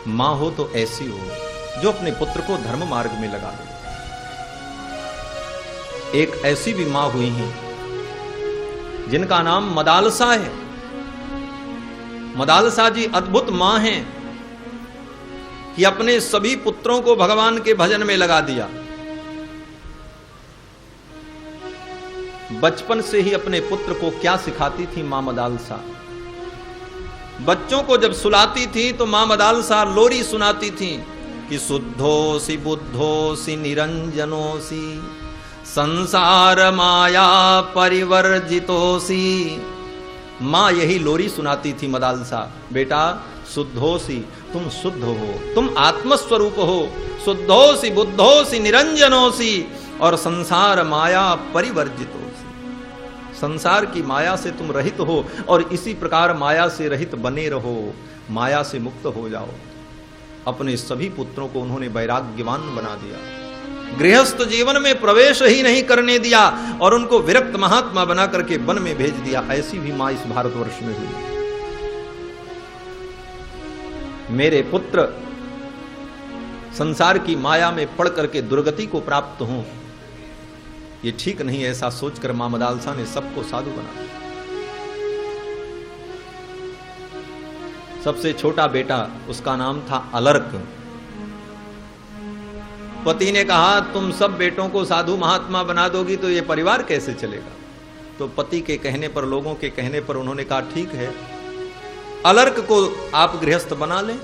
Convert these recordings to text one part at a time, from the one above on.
मां हो तो ऐसी हो जो अपने पुत्र को धर्म मार्ग में लगा दे। एक ऐसी भी मां हुई हैं जिनका नाम मदालसा है। मदालसा जी अद्भुत मां हैं कि अपने सभी पुत्रों को भगवान के भजन में लगा दिया। बचपन से ही अपने पुत्र को क्या सिखाती थी मां मदालसा? बच्चों को जब सुलाती थी तो मां मदालसा लोरी सुनाती थी कि शुद्धोसी बुद्धोसी निरंजनोसी संसार माया परिवर्जितोसी। मां यही लोरी सुनाती थी मदालसा, बेटा शुद्धोसी, तुम शुद्ध हो, तुम आत्मस्वरूप हो, शुद्धोसी बुद्धोसी निरंजनोसी और संसार माया परिवर्जितोसी। संसार की माया से तुम रहित हो और इसी प्रकार माया से रहित बने रहो, माया से मुक्त हो जाओ। अपने सभी पुत्रों को उन्होंने वैराग्यवान बना दिया, गृहस्थ जीवन में प्रवेश ही नहीं करने दिया और उनको विरक्त महात्मा बना करके वन में भेज दिया। ऐसी भी मां इस भारतवर्ष में हुई। मेरे पुत्र संसार की माया में पड़ करके दुर्गति को प्राप्त हों, ये ठीक नहीं, ऐसा सोचकर मां मदालसा ने सबको साधु बना दिया। सबसे छोटा बेटा, उसका नाम था अलर्क। पति ने कहा तुम सब बेटों को साधु महात्मा बना दोगी तो ये परिवार कैसे चलेगा? तो पति के कहने पर, लोगों के कहने पर उन्होंने कहा ठीक है, अलर्क को आप गृहस्थ बना लें।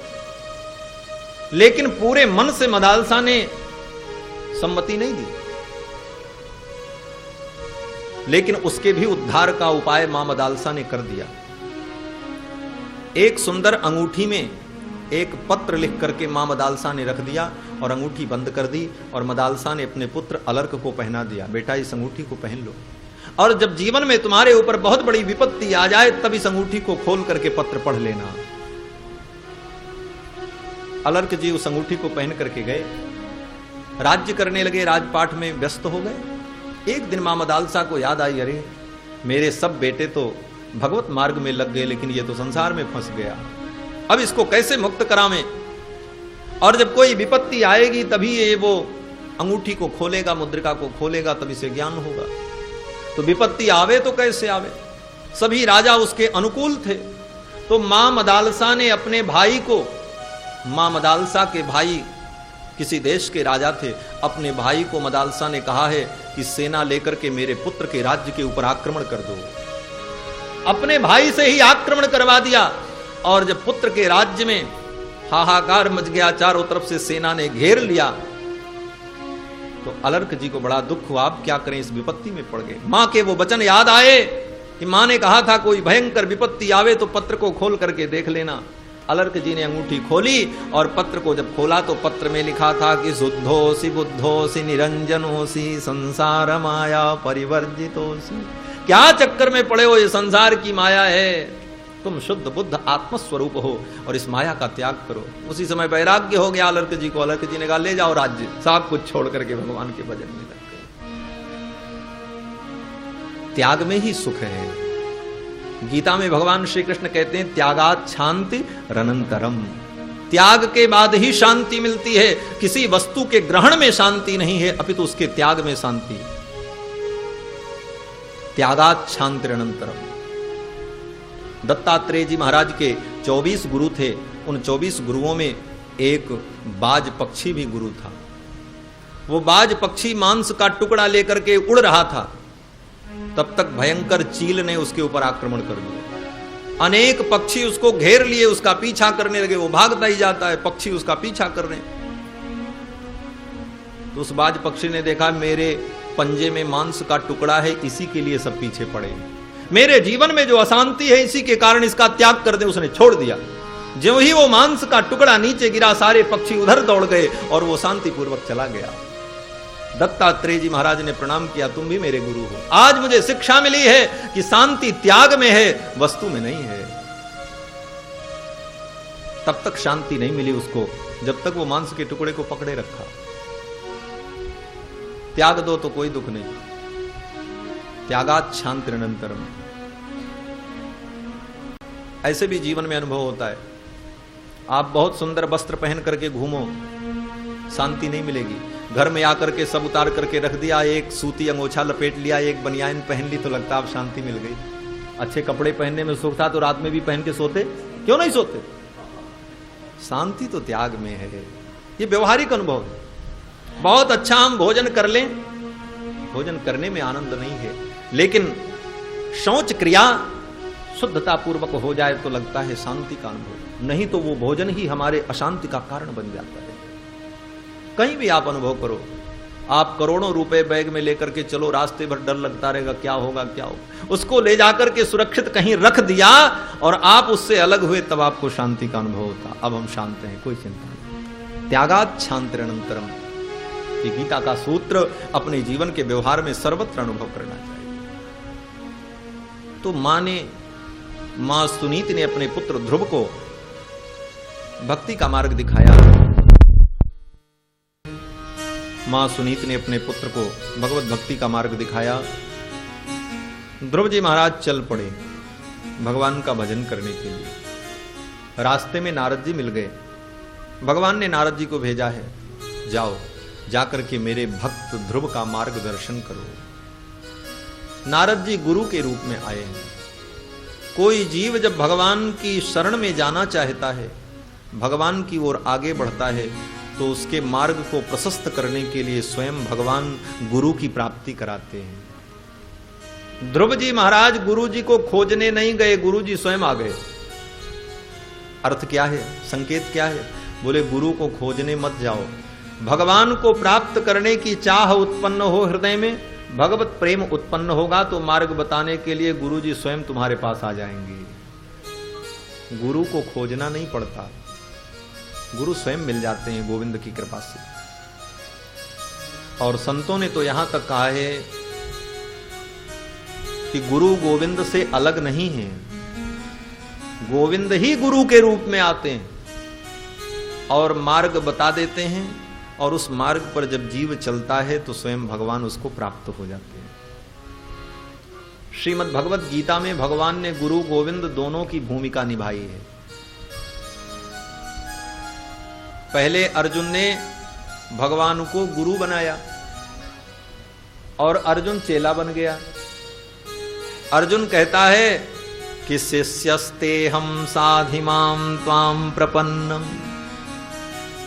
लेकिन पूरे मन से मदालसा ने सम्मति नहीं दी। लेकिन उसके भी उद्धार का उपाय मां मदालसा ने कर दिया। एक सुंदर अंगूठी में एक पत्र लिख करके मां मदालसा ने रख दिया और अंगूठी बंद कर दी और मदालसा ने अपने पुत्र अलर्क को पहना दिया, बेटा इस अंगूठी को पहन लो और जब जीवन में तुम्हारे ऊपर बहुत बड़ी विपत्ति आ जाए तब इस अंगूठी को खोल करके पत्र पढ़ लेना। अलर्क जी उस अंगूठी को पहन करके गए, राज्य करने लगे, राजपाट में व्यस्त हो गए। एक दिन मां मदालसा को याद आई, अरे मेरे सब बेटे तो भगवत मार्ग में लग गए लेकिन ये तो संसार में फंस गया, अब इसको कैसे मुक्त करावें? और जब कोई विपत्ति आएगी तभी ये वो अंगूठी को खोलेगा, मुद्रिका को खोलेगा, तभी से ज्ञान होगा। तो विपत्ति आवे तो कैसे आवे? सभी राजा उसके अनुकूल थे। तो मां मदालसा ने अपने भाई को, मां मदालसा के भाई किसी देश के राजा थे, अपने भाई को मदालसा ने कहा है कि सेना लेकर के मेरे पुत्र के राज्य के ऊपर आक्रमण कर दो। अपने भाई से ही आक्रमण करवा दिया और जब पुत्र के राज्य में हाहाकार मच गया, चारों तरफ से सेना ने घेर लिया, तो अलर्क जी को बड़ा दुख हुआ। अब क्या करें, इस विपत्ति में पड़ गए। मां के वो वचन याद आए कि मां ने कहा था कोई भयंकर विपत्ति आवे तो पत्र को खोल करके देख लेना। अलर्क जी ने अंगूठी खोली और पत्र को जब खोला तो पत्र में लिखा था कि शुद्धोसी बुद्धोसी निरंजनोसी संसार माया परिवर्जितोसी। क्या चक्कर में पड़े हो, ये संसार की माया है, तुम शुद्ध बुद्ध आत्मस्वरूप हो और इस माया का त्याग करो। उसी समय वैराग्य हो गया अलर्क जी को। अलर्क जी ने कहा ले जाओ राज्य, सब कुछ छोड़ करके भगवान के भजन में लग गए। त्याग में ही सुख है। गीता में भगवान श्री कृष्ण कहते हैं त्यागात् शांति रनंतरम, त्याग के बाद ही शांति मिलती है। किसी वस्तु के ग्रहण में शांति नहीं है, अपितु उसके त्याग में शांति। त्यागात् शांति रनंतरम। दत्तात्रेय जी महाराज के 24 गुरु थे। उन 24 गुरुओं में एक बाज पक्षी भी गुरु था। वो बाज पक्षी मांस का टुकड़ा लेकर के उड़ रहा था, तब तक भयंकर चील ने उसके ऊपर आक्रमण कर दिया। अनेक पक्षी उसको घेर लिए, उसका पीछा करने लगे। वो भागता ही जाता है, पक्षी उसका पीछा कर रहे। तो उस बाज पक्षी ने देखा मेरे पंजे में मांस का टुकड़ा है, इसी के लिए सब पीछे पड़े। मेरे जीवन में जो अशांति है इसी के कारण इसका त्याग कर दे। उसने छोड़ दिया। जो ही वो मांस का टुकड़ा नीचे गिरा, सारे पक्षी उधर दौड़ गए और वो शांतिपूर्वक चला गया। दत्तात्रेय जी महाराज ने प्रणाम किया, तुम भी मेरे गुरु हो। आज मुझे शिक्षा मिली है कि शांति त्याग में है, वस्तु में नहीं है। तब तक शांति नहीं मिली उसको जब तक वो मांस के टुकड़े को पकड़े रखा। त्याग दो तो कोई दुख नहीं। त्यागात् शांति अनंतरम। ऐसे भी जीवन में अनुभव होता है। आप बहुत सुंदर वस्त्र पहन करके घूमो, शांति नहीं मिलेगी। घर में आकर के सब उतार करके रख दिया, एक सूती अंगोछा लपेट लिया, एक बनियान पहन ली, तो लगता अब शांति मिल गई। अच्छे कपड़े पहनने में सुख था तो रात में भी पहन के सोते, क्यों नहीं सोते? शांति तो त्याग में है। ये व्यवहारिक अनुभव है। बहुत अच्छा हम भोजन कर लें, भोजन करने में आनंद नहीं है, लेकिन शौच क्रिया शुद्धता पूर्वक हो जाए तो लगता है शांति का अनुभव। नहीं तो वो भोजन ही हमारे अशांति का कारण बन जाता है। कहीं भी आप अनुभव करो, आप करोड़ों रुपए बैग में लेकर के चलो, रास्ते भर डर लगता रहेगा क्या होगा क्या होगा। उसको ले जाकर के सुरक्षित कहीं रख दिया और आप उससे अलग हुए, तब आपको शांति का अनुभव होता। अब हम शांत हैं, कोई चिंता नहीं। त्यागात् शांतिरनंतरम, ये गीता का सूत्र अपने जीवन के व्यवहार में सर्वत्र अनुभव करना चाहिए। तो मां सुनीति ने अपने पुत्र ध्रुव को भक्ति का मार्ग दिखाया। मां सुनीति ने अपने पुत्र को भगवत भक्ति का मार्ग दिखाया। ध्रुव जी महाराज चल पड़े भगवान का भजन करने के लिए। रास्ते में नारद जी मिल गए। भगवान ने नारद जी को भेजा है, जाओ जाकर के मेरे भक्त ध्रुव का मार्गदर्शन करो। नारद जी गुरु के रूप में आए हैं। कोई जीव जब भगवान की शरण में जाना चाहता है, भगवान की ओर आगे बढ़ता है, तो उसके मार्ग को प्रशस्त करने के लिए स्वयं भगवान गुरु की प्राप्ति कराते हैं। ध्रुव जी महाराज गुरु जी को खोजने नहीं गए, गुरु जी स्वयं आ गए। अर्थ क्या है, संकेत क्या है? बोले गुरु को खोजने मत जाओ, भगवान को प्राप्त करने की चाह उत्पन्न हो हृदय में, भगवत प्रेम उत्पन्न होगा तो मार्ग बताने के लिए गुरु जी स्वयं तुम्हारे पास आ जाएंगे। गुरु को खोजना नहीं पड़ता, गुरु स्वयं मिल जाते हैं गोविंद की कृपा से। और संतों ने तो यहां तक कहा है कि गुरु गोविंद से अलग नहीं है, गोविंद ही गुरु के रूप में आते हैं और मार्ग बता देते हैं, और उस मार्ग पर जब जीव चलता है तो स्वयं भगवान उसको प्राप्त हो जाते हैं। श्रीमद् भगवत गीता में भगवान ने गुरु गोविंद दोनों की भूमिका निभाई है। पहले अर्जुन ने भगवान को गुरु बनाया और अर्जुन चेला बन गया। अर्जुन कहता है कि शिष्यस्ते हम साधिमाम त्वाम प्रपन्नम,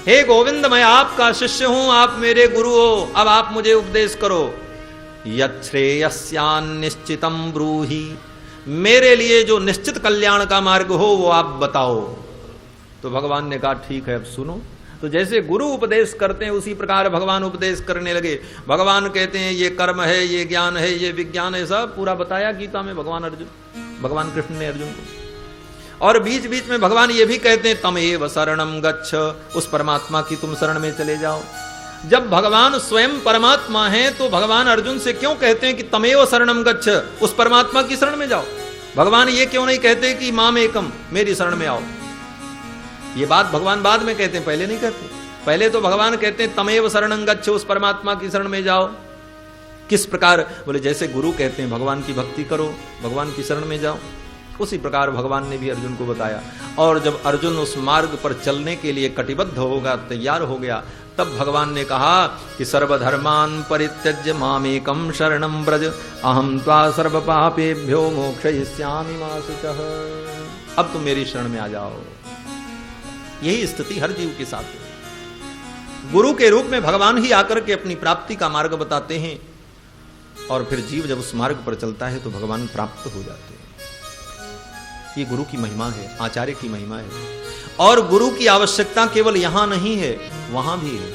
हे गोविंद मैं आपका शिष्य हूं, आप मेरे गुरु हो, अब आप मुझे उपदेश करो। यच्छ्रेयस्यान् निश्चितम ब्रूहि, मेरे लिए जो निश्चित कल्याण का मार्ग हो वो आप बताओ। तो भगवान ने कहा ठीक है अब सुनो। तो जैसे गुरु उपदेश करते हैं उसी प्रकार भगवान उपदेश करने लगे। भगवान कहते हैं ये कर्म है, ये ज्ञान है, ये विज्ञान है, सब पूरा बताया गीता में भगवान कृष्ण ने अर्जुन को। और बीच बीच में भगवान ये भी कहते हैं तमेव शरणम गच्छ, उस परमात्मा की तुम शरण में चले जाओ। जब भगवान स्वयं परमात्मा हैं तो भगवान अर्जुन से क्यों कहते हैं कि तमेव शरणम गच्छ, उस परमात्मा की शरण में जाओ? भगवान ये क्यों नहीं कहते कि माम एकम, मेरी शरण में आओ? ये बात भगवान बाद में कहते हैं, पहले नहीं कहते। पहले तो भगवान कहते हैं तमेव शरणं गच्छ, उस परमात्मा की शरण में जाओ। किस प्रकार? बोले जैसे गुरु कहते हैं भगवान की भक्ति करो, भगवान की शरण में जाओ, उसी प्रकार भगवान ने भी अर्जुन को बताया। और जब अर्जुन उस मार्ग पर चलने के लिए कटिबद्ध होगा, तैयार हो गया, तब भगवान ने कहा कि सर्वधर्मान परित्यज्य मामेकं शरणं व्रज, अहं त्वा सर्व पापेभ्यो मोक्षयिष्यामि मा शुचः। अब तुम मेरी शरण में आ जाओ। यही स्थिति हर जीव के साथ है। गुरु के रूप में भगवान ही आकर के अपनी प्राप्ति का मार्ग बताते हैं, और फिर जीव जब उस मार्ग पर चलता है तो भगवान प्राप्त हो जाते हैं। ये गुरु की महिमा है, आचार्य की महिमा है। और गुरु की आवश्यकता केवल यहां नहीं है, वहां भी है।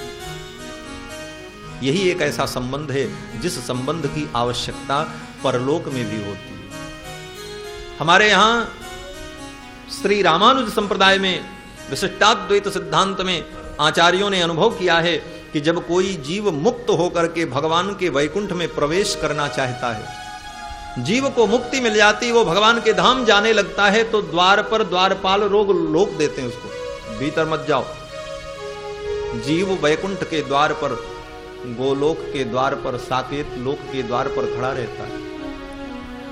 यही एक ऐसा संबंध है जिस संबंध की आवश्यकता परलोक में भी होती है। हमारे यहां श्री रामानुज संप्रदाय में विशिष्टाद्वैत सिद्धांत में आचार्यों ने अनुभव किया है कि जब कोई जीव मुक्त होकर के भगवान के वैकुंठ में प्रवेश करना चाहता है, जीव को मुक्ति मिल जाती, वो भगवान के धाम जाने लगता है, तो द्वार पर द्वारपाल रोक देते हैं उसको, भीतर मत जाओ। जीव वैकुंठ के द्वार पर, गोलोक के द्वार पर, साकेत लोक के द्वार पर खड़ा रहता है,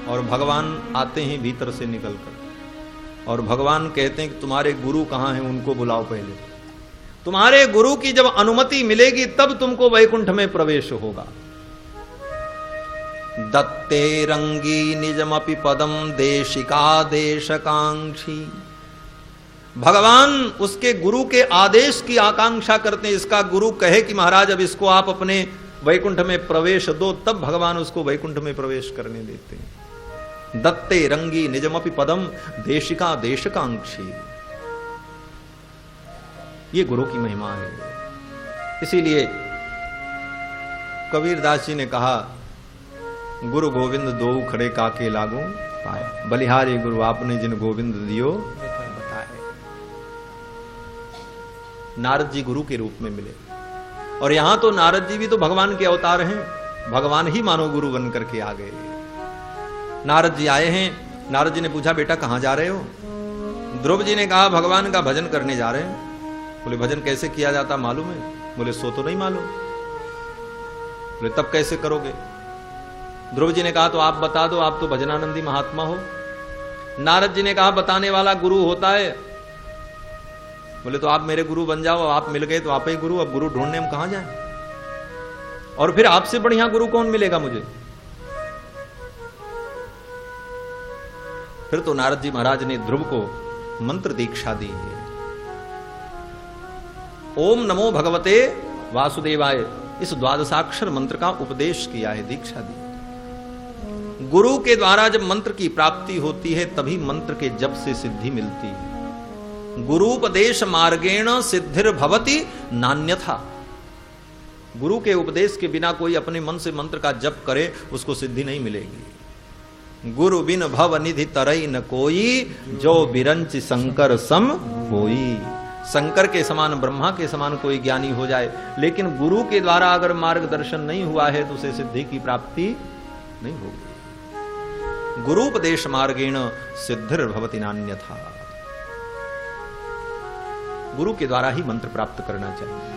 और भगवान आते हैं भीतर से निकलकर। और भगवान कहते हैं कि तुम्हारे गुरु कहां हैं, उनको बुलाओ पहले। तुम्हारे गुरु की जब अनुमति मिलेगी तब तुमको वैकुंठ में प्रवेश होगा। दत्ते रंगी निजमपि पदम देशिका देशकांक्षी। भगवान उसके गुरु के आदेश की आकांक्षा करते हैं। इसका गुरु कहे कि महाराज अब इसको आप अपने वैकुंठ में प्रवेश दो, तब भगवान उसको वैकुंठ में प्रवेश करने देते हैं। दत्ते रंगी निजमपि पदम देशिका देशकांक्षी। ये गुरु की महिमा है। इसीलिए कबीरदास जी ने कहा, गुरु गोविंद दो खड़े काके लागू पाए, बलिहारी गुरु आपने जिन गोविंद दियो बताए। नारद जी गुरु के रूप में मिले, और यहां तो नारद जी भी तो भगवान के अवतार हैं। भगवान ही मानो गुरु बन करके आ गए। नारद जी आए हैं। नारद जी ने पूछा, बेटा कहां जा रहे हो? ध्रुव जी ने कहा, भगवान का भजन करने जा रहे हैं। बोले, भजन कैसे किया जाता मालूम है? बोले, सो तो नहीं मालूम। बोले, तब कैसे करोगे? ध्रुव जी ने कहा, तो आप बता दो, आप तो भजनानंदी महात्मा हो। नारद जी ने कहा, बताने वाला गुरु होता है। बोले, तो आप मेरे गुरु बन जाओ। आप मिल गए तो आप ही गुरु, अब गुरु ढूंढने हम कहां जाएं? और फिर आपसे बढ़िया गुरु कौन मिलेगा मुझे? फिर तो नारद जी महाराज ने ध्रुव को मंत्र दीक्षा दी है। ओम नमो भगवते वासुदेवाय, इस द्वादशाक्षर मंत्र का उपदेश किया है, दीक्षा दी। गुरु के द्वारा जब मंत्र की प्राप्ति होती है तभी मंत्र के जप से सिद्धि मिलती है। गुरुपदेश मार्गेण सिद्धिर भवति नान्यथा। गुरु के उपदेश के बिना कोई अपने मन से मंत्र का जप करे उसको सिद्धि नहीं मिलेगी। गुरु बिन भव निधि तरई न कोई, जो बिरंच शंकर सम होई। शंकर के समान, ब्रह्मा के समान कोई ज्ञानी हो जाए, लेकिन गुरु के द्वारा अगर मार्गदर्शन नहीं हुआ है तो उसे सिद्धि की प्राप्ति नहीं होगी। गुरुपदेश मार्गेण सिद्धिर भवति नान्यथा। गुरु के द्वारा ही मंत्र प्राप्त करना चाहिए।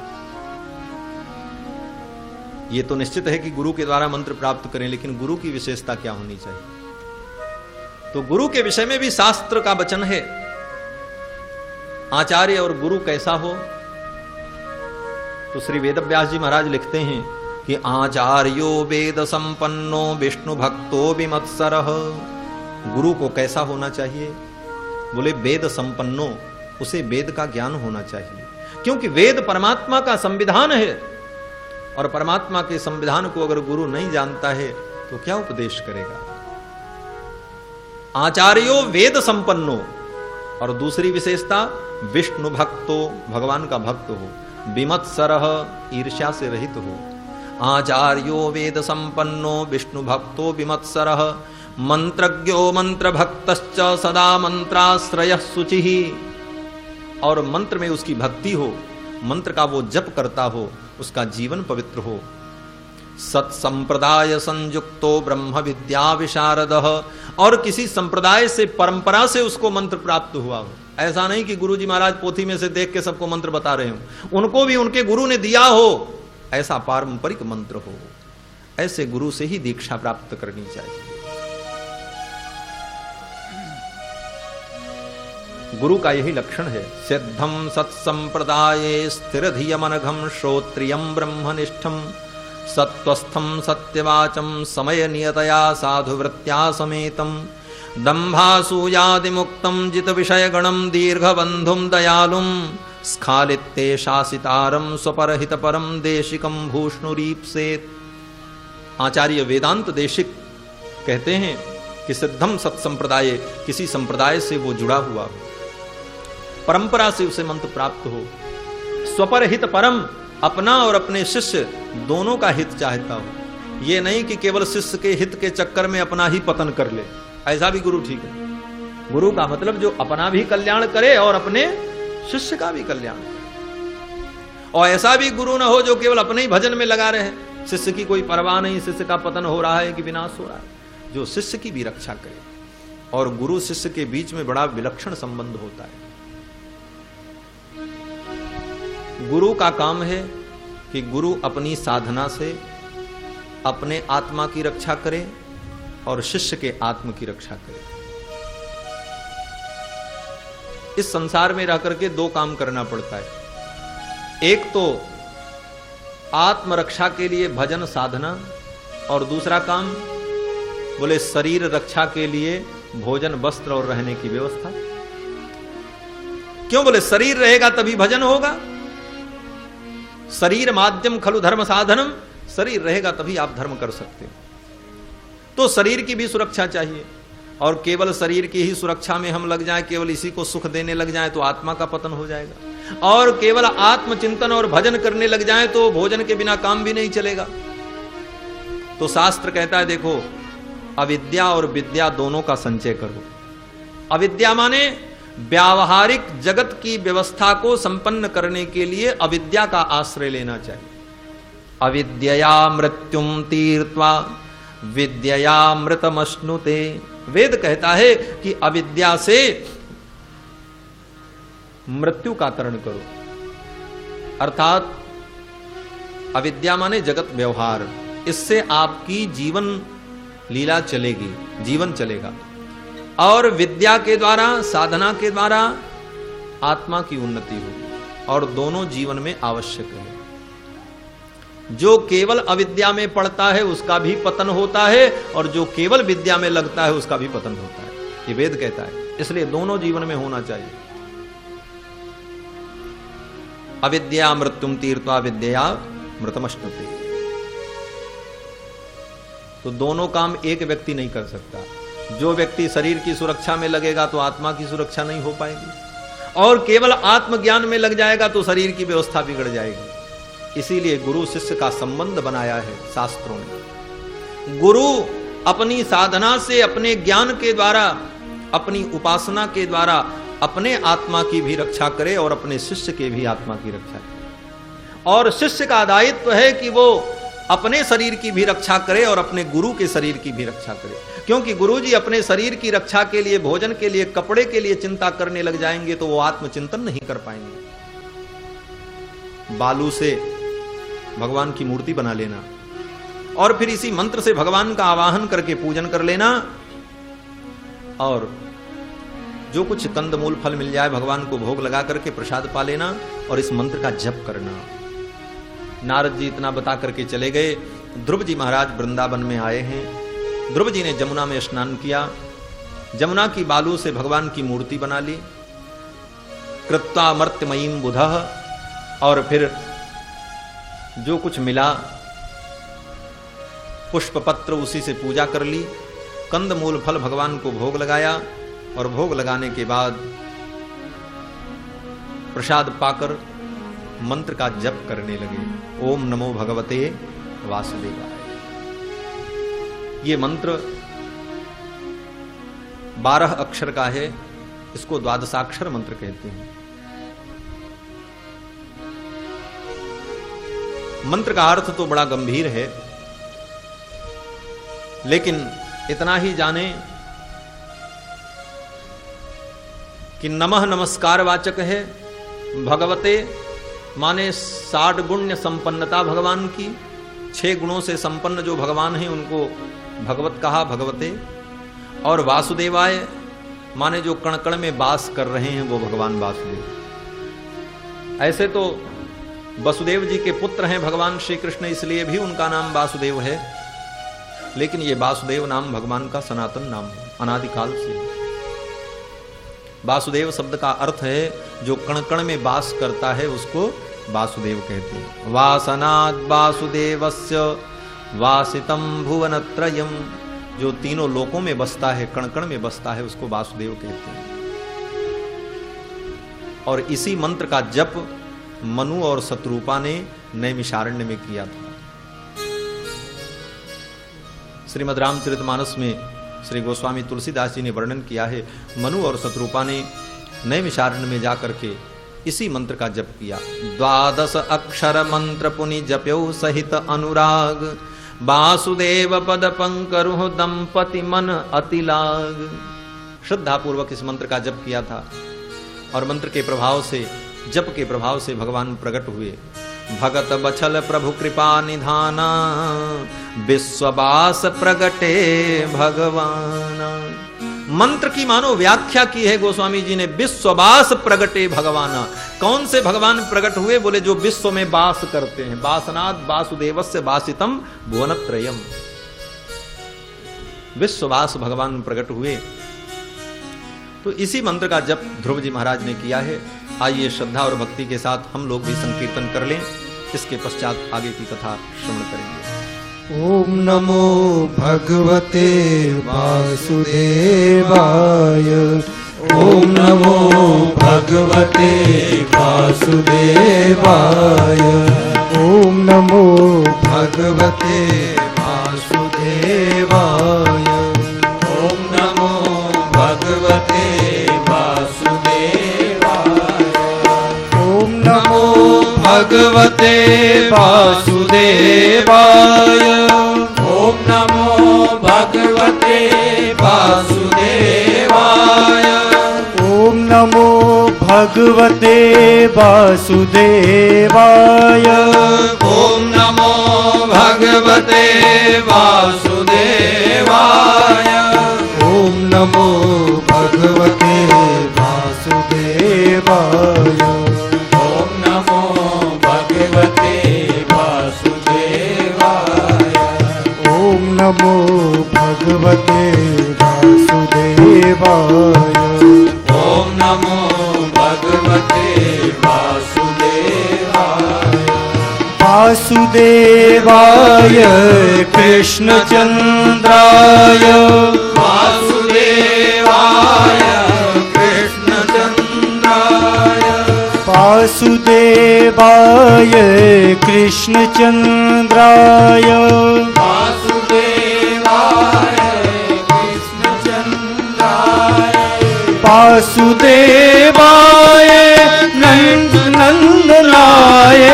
यह तो निश्चित है कि गुरु के द्वारा मंत्र प्राप्त करें, लेकिन गुरु की विशेषता क्या होनी चाहिए? तो गुरु के विषय में भी शास्त्र का वचन है। आचार्य और गुरु कैसा हो? तो श्री वेदव्यास जी महाराज लिखते हैं कि आचार्यो वेद संपन्नो विष्णु भक्तो विमत्सरः। गुरु को कैसा होना चाहिए? बोले, वेद संपन्नो, उसे वेद का ज्ञान होना चाहिए, क्योंकि वेद परमात्मा का संविधान है। और परमात्मा के संविधान को अगर गुरु नहीं जानता है तो क्या उपदेश करेगा? आचार्यो वेद संपन्नो, और दूसरी विशेषता विष्णु भक्तो, भगवान का भक्त हो, विमत्सरः, ईर्ष्या से रहित हो। आचार्यो वेद संपन्नो विष्णु भक्तो विमत्सरः, मंत्रज्ञो मंत्र भक्तश्च सदा मंत्राश्रयः शुचिः। और मंत्र में उसकी भक्ति हो, मंत्र का वो जप करता हो, उसका जीवन पवित्र हो। सत्संप्रदाय संयुक्तो ब्रह्म विद्या विशारदः, और किसी संप्रदाय से, परंपरा से उसको मंत्र प्राप्त हुआ हो। ऐसा नहीं कि गुरुजी महाराज पोथी में से देख के सबको मंत्र बता रहे हो, उनको भी उनके गुरु ने दिया हो, ऐसा पारंपरिक मंत्र हो। ऐसे गुरु से ही दीक्षा प्राप्त करनी चाहिए। गुरु का यही लक्षण है। सिद्धम सत्संप्रदाये स्थिर धियमनघम श्रोत्रियम ब्रह्मनिष्ठम सत्वस्थम सत्यवाचम समय नियतया साधुवृत्त्या समेतम दंभासूयादि मुक्तम जित विषय गणम दीर्घबंधुम दयालुम स्खालित्ते शासितारम स्वपरहित परम देशिकम भूष्णुरीप्सेत। आचार्य वेदांत देशिक कहते हैं कि सिद्धम सत्संप्रदाय, किसी संप्रदाय से वो जुड़ा हुआ हो, परंपरा से उसे मंत्र प्राप्त हो, स्वपरहित परम, अपना और अपने शिष्य दोनों का हित चाहता हो। ये नहीं कि केवल शिष्य के हित के चक्कर में अपना ही पतन कर ले, ऐसा भी गुरु ठीक है। गुरु का मतलब जो अपना भी कल्याण करे और अपने शिष्य का भी कल्याण करे। और ऐसा भी गुरु ना हो जो केवल अपने ही भजन में लगा रहे, शिष्य की कोई परवाह नहीं, शिष्य का पतन हो रहा है कि विनाश हो रहा है। जो शिष्य की भी रक्षा करे। और गुरु शिष्य के बीच में बड़ा विलक्षण संबंध होता है। गुरु का काम है कि गुरु अपनी साधना से अपने आत्मा की रक्षा करे और शिष्य के आत्म की रक्षा करे। इस संसार में रह करके दो काम करना पड़ता है। एक तो आत्मरक्षा के लिए भजन साधना, और दूसरा काम बोले शरीर रक्षा के लिए भोजन वस्त्र और रहने की व्यवस्था। क्यों? बोले शरीर रहेगा तभी भजन होगा। शरीर माध्यम खलु धर्म साधनम, शरीर रहेगा तभी आप धर्म कर सकते हो। तो शरीर की भी सुरक्षा चाहिए, और केवल शरीर की ही सुरक्षा में हम लग जाएं, केवल इसी को सुख देने लग जाएं तो आत्मा का पतन हो जाएगा, और केवल आत्मचिंतन और भजन करने लग जाएं तो भोजन के बिना काम भी नहीं चलेगा। तो शास्त्र कहता है देखो, अविद्या और विद्या दोनों का संचय करो। अविद्या माने व्यावहारिक जगत की व्यवस्था को संपन्न करने के लिए अविद्या का आश्रय लेना चाहिए। अविद्यया मृत्युम तीर्त्वा विद्यया मृतमश्नुते। वेद कहता है कि अविद्या से मृत्यु का तरण करो, अर्थात अविद्या माने जगत व्यवहार, इससे आपकी जीवन लीला चलेगी, जीवन चलेगा। और विद्या के द्वारा, साधना के द्वारा आत्मा की उन्नति होगी, और दोनों जीवन में आवश्यक है। जो केवल अविद्या में पड़ता है उसका भी पतन होता है, और जो केवल विद्या में लगता है उसका भी पतन होता है, ये वेद कहता है। इसलिए दोनों जीवन में होना चाहिए। अविद्या मृत्युम तीर्त्वा विद्या मृतमश्नुते। तो दोनों काम एक व्यक्ति नहीं कर सकता। जो व्यक्ति शरीर की सुरक्षा में लगेगा तो आत्मा की सुरक्षा नहीं हो पाएगी, और केवल आत्मज्ञान में लग जाएगा तो शरीर की व्यवस्था बिगड़ जाएगी। इसीलिए गुरु शिष्य का संबंध बनाया है शास्त्रों ने। गुरु अपनी साधना से, अपने ज्ञान के द्वारा, अपनी उपासना के द्वारा अपने आत्मा की भी रक्षा करे और अपने शिष्य के भी आत्मा की रक्षा करे। और शिष्य का दायित्व है कि वो अपने शरीर की भी रक्षा करे और अपने गुरु के शरीर की भी रक्षा करे। क्योंकि गुरु जी अपने शरीर की रक्षा के लिए, भोजन के लिए, कपड़े के लिए चिंता करने लग जाएंगे तो वो आत्मचिंतन नहीं कर पाएंगे। बालू से भगवान की मूर्ति बना लेना, और फिर इसी मंत्र से भगवान का आवाहन करके पूजन कर लेना, और जो कुछ कंदमूल फल मिल जाए भगवान को भोग लगा करके प्रसाद पा लेना, और इस मंत्र का जप करना। नारद जी इतना बता करके चले गए। ध्रुव जी महाराज वृंदावन में आए हैं। ध्रुव जी ने जमुना में स्नान किया, जमुना की बालू से भगवान की मूर्ति बना ली, कृत्वा मर्त्यमयीम बुधः, और फिर जो कुछ मिला पुष्प पत्र उसी से पूजा कर ली, कंद मूल फल भगवान को भोग लगाया, और भोग लगाने के बाद प्रसाद पाकर मंत्र का जप करने लगे। ओम नमो भगवते वासुदेवाय। ये मंत्र 12 अक्षर का है, इसको द्वादशाक्षर मंत्र कहते हैं। मंत्र का अर्थ तो बड़ा गंभीर है, लेकिन इतना ही जाने कि नमः नमस्कार वाचक है। भगवते माने 60 गुण्य संपन्नता भगवान की, 6 गुणों से संपन्न जो भगवान हैं उनको भगवत कहा, भगवते। और वासुदेवाय माने जो कण कण में वास कर रहे हैं वो भगवान वासुदेव। ऐसे तो वसुदेव जी के पुत्र हैं भगवान श्री कृष्ण, इसलिए भी उनका नाम वासुदेव है, लेकिन ये वासुदेव नाम भगवान का सनातन नाम है, अनादिकाल से। वासुदेव शब्द का अर्थ है जो कण कण में वास करता है उसको वासुदेव कहते हैं। वासनाद वासुदेवस्य वासितम भुवनत्रयम, जो तीनों लोकों में बसता है, कण कण में बसता है, उसको वासुदेव कहते हैं। और इसी मंत्र का जप मनु और शत्रुपा ने नैमिषारण्य में किया था। श्रीमद् रामचरितमानस में श्री गोस्वामी तुलसीदास जी ने वर्णन किया है, मनु और शत्रुपा ने नैमिषारण्य में जाकर के इसी मंत्र का जप किया। 12 अक्षर मंत्र पुनि जप्यो सहित अनुराग, वासुदेव पद पंकरुह दंपति मन अतिलाग। श्रद्धा पूर्वक इस मंत्र का जप किया था, और मंत्र के प्रभाव से, जप के प्रभाव से भगवान प्रकट हुए। भगत बछल प्रभु कृपा निधाना, विश्ववास प्रगटे भगवाना। मंत्र की मानो व्याख्या की है गोस्वामी जी ने, विश्ववास प्रगटे भगवान। कौन से भगवान प्रकट हुए? बोले जो विश्व में वास करते हैं। वासनाद वासुदेवस्य वासितम भुवनत्रयम। विश्ववास भगवान प्रकट हुए। तो इसी मंत्र का जप ध्रुव जी महाराज ने किया है। आइए श्रद्धा और भक्ति के साथ हम लोग भी संकीर्तन कर लें। इसके पश्चात आगे की कथा श्रवण करेंगे। ओम नमो भगवते वासुदेवाय। ओम नमो भगवते वासुदेवाय। ओम नमो भगवते वासुदेवाय। ओम नमो भगवते वासुदेवाय। ओम नमो भगवते वासुदेवाय। ओम नमो भगवते वासुदेवाय। ओम नमो भगवते वासुदेवाय। ओम नमो भगवते वासुदेवाय। ओम नमो भगवते वासुदेवाय। ओम नमो भगवते वासुदेवाय। ओम नमो भगवते वासुदेवाय। ओम नमो भगवते वासुदेवाय। वासुदेवाय कृष्णचंद्राय। वासुदेवाय कृष्णचंद्राय। वासुदेवाय कृष्णचंद्राय। वासुदेवाय कृष्णचंद्राय। वासुदेवाय नंदनाय।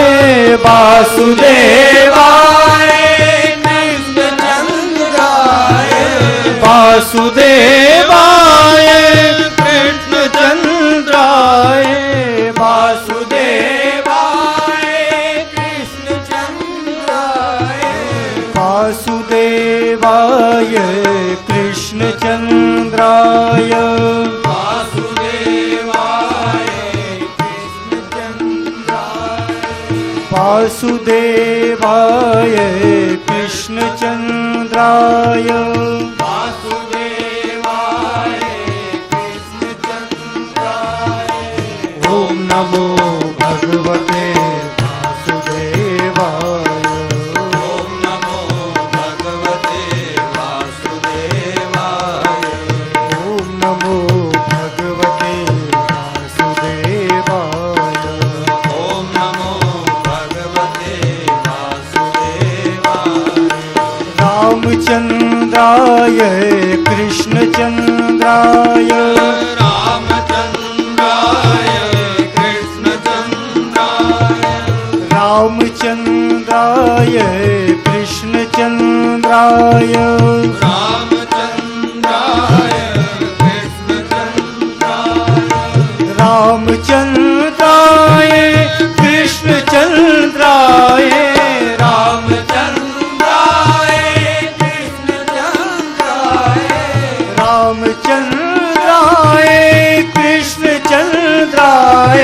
वासुदेवाय कृष्णचंद्राय। वासुदेवाय कृष्णचंद्राय। वासुदेवाय कृष्णचंद्राय। वासुदेवाय कृष्णचंद्राय। वासुदेवाय कृष्णचंद्राय। वासुदेवाय कृष्णचंद्राय। ओम नमो भगवते वासुदेवाय। ओम नमो भगवते वासुदेवाय। ओम नमो भगवते वासुदेवाय। ओम नमो भगवते वासुदेवाय। रामचंद्राय कृष्णचंद्राय। रामचंद्राय कृष्णचंद्राय। रामचंद्राय कृष्णचंद्राय। रामचंद्राय कृष्णचंद्राय। रामचंद्राय कृष्णचंद्राय। रामचंद्राय कृष्णचंद्राय। रामचंद्राय कृष्णचंद्राय।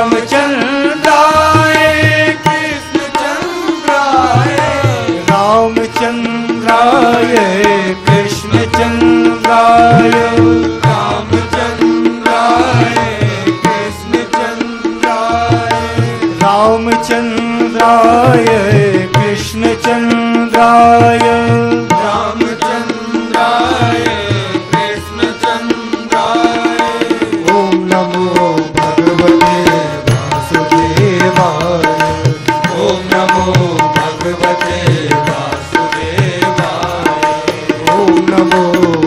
रामचंद्राय कृष्णचंद्राय। रामचंद्राय कृष्णचंद्राय। रामचंद्राय कृष्णचंद्राय। रामचंद्राय कृष्णचंद्राय। रामचंद्राय कृष्णचंद्राय। ओम नमो भगवते वासुदेवाय। ओम नमो भगवते वासुदेवाय। ओम नमो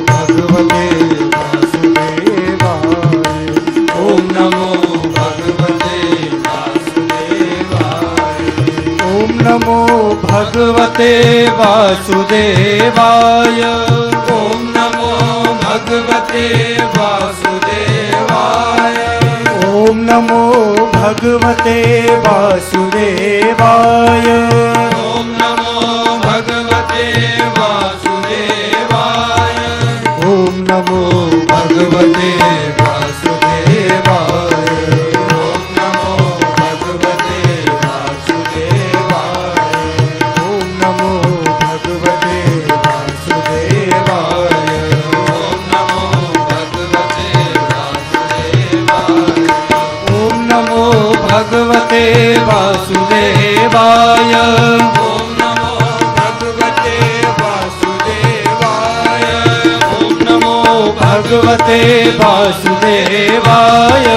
भगवते वासुदेवाय। ओम नमो भगवते वासुदेवाय। ओम नमो भगवते वासुदेवाय। ओम नमो भगवते वासुदेवाय। ओम नमो भगवते वासुदेवाय। ओम नमो भगवते वासुदेवाय। ओम नमो वासुदेवाय। ओम नमो भगवते वासुदेवाय। ओम नमो भगवते वासुदेवाय।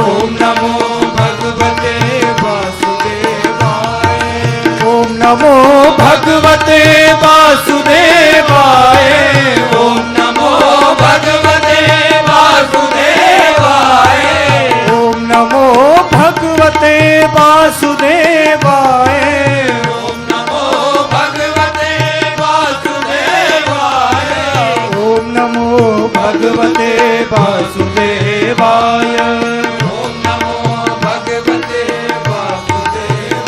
ओम नमो भगवते वासुदेवाय। ओम नमो भगवते वासुदेवाय। ओम नमो भगवते वासुदेवाय। ओम नमो भगवते वासुदेवाय। ओम नमो भगवते वासुदेवाय। ओम नमो भगवते वासुदेवाय। ओम नमो भगवते वासुदेवाय।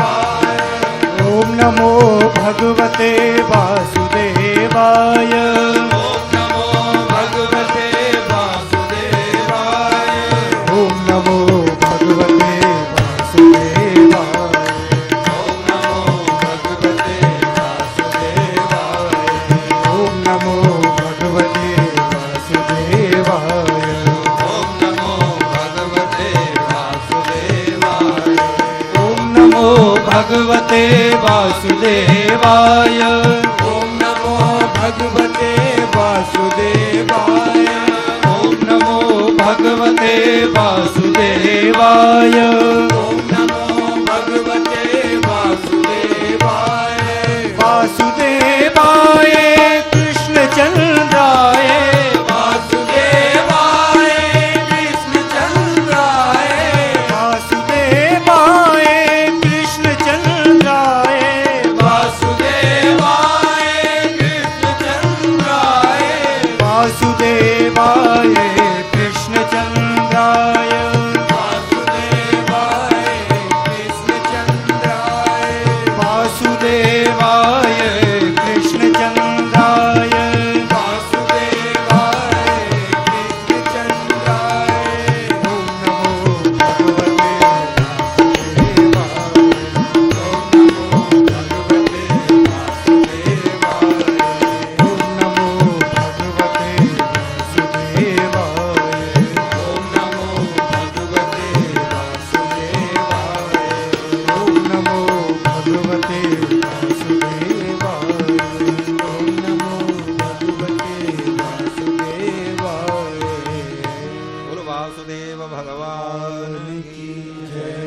ओम नमो भगवते वासुदेवाय। ओम नमो भगवते वासुदेवाय। ओम नमो भगवते वासुदेवाय। ओम नमो भगवते वासुदेवाय। ओम नमो भगवते वासुदेवाय। ओम नमो भगवते वासुदेवाय। ओम नमो भगवते वासुदेवाय। ओम नमो भगवते वासुदेवाय। ओम नमो भगवते वासुदेवाय। ओम नमो भगवते वासुदेवाय। वासुदेवाय कृष्णचंद्राय। वासुदेवाय कृष्णचंद्राय। वासुदेवाय कृष्णचंद्राय। वासुदेवाय कृष्णचंद्राय। वासुदेवाय कृष्णचंद्राय। वासुदेवाय कृष्णचंद्राय। वासुदेवाय कृष्णचंद्राय। वासुदेवाय कृष्णचंद्राय। ओम नमो भगवते वासुदेवाय। ओम नमो भगवते वासुदेवाय। ओम नमो भगवते वासुदेवाय। ओम नमो भगवते वासुदेवाय। ओम नमो भगवते वासुदेवाय। ओम नमो भगवते वासुदेवाय। बोलो वासुदेव भगवान की जय।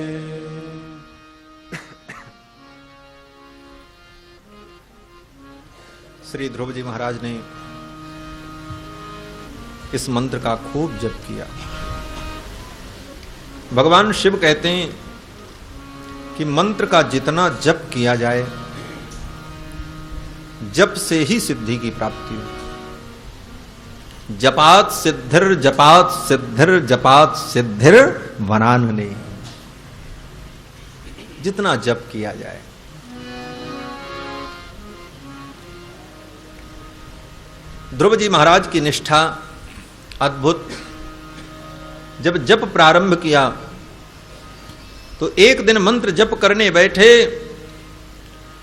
श्री ध्रुव जी महाराज ने इस मंत्र का खूब जप किया। भगवान शिव कहते हैं कि मंत्र का जितना जप किया जाए, जप से ही सिद्धि की प्राप्ति हो। जपात सिद्धिर जपात सिद्धिर जपात सिद्धिर वनान्वने। जितना जप किया जाए। ध्रुव जी महाराज की निष्ठा अद्भुत। जब जप प्रारंभ किया तो एक दिन मंत्र जप करने बैठे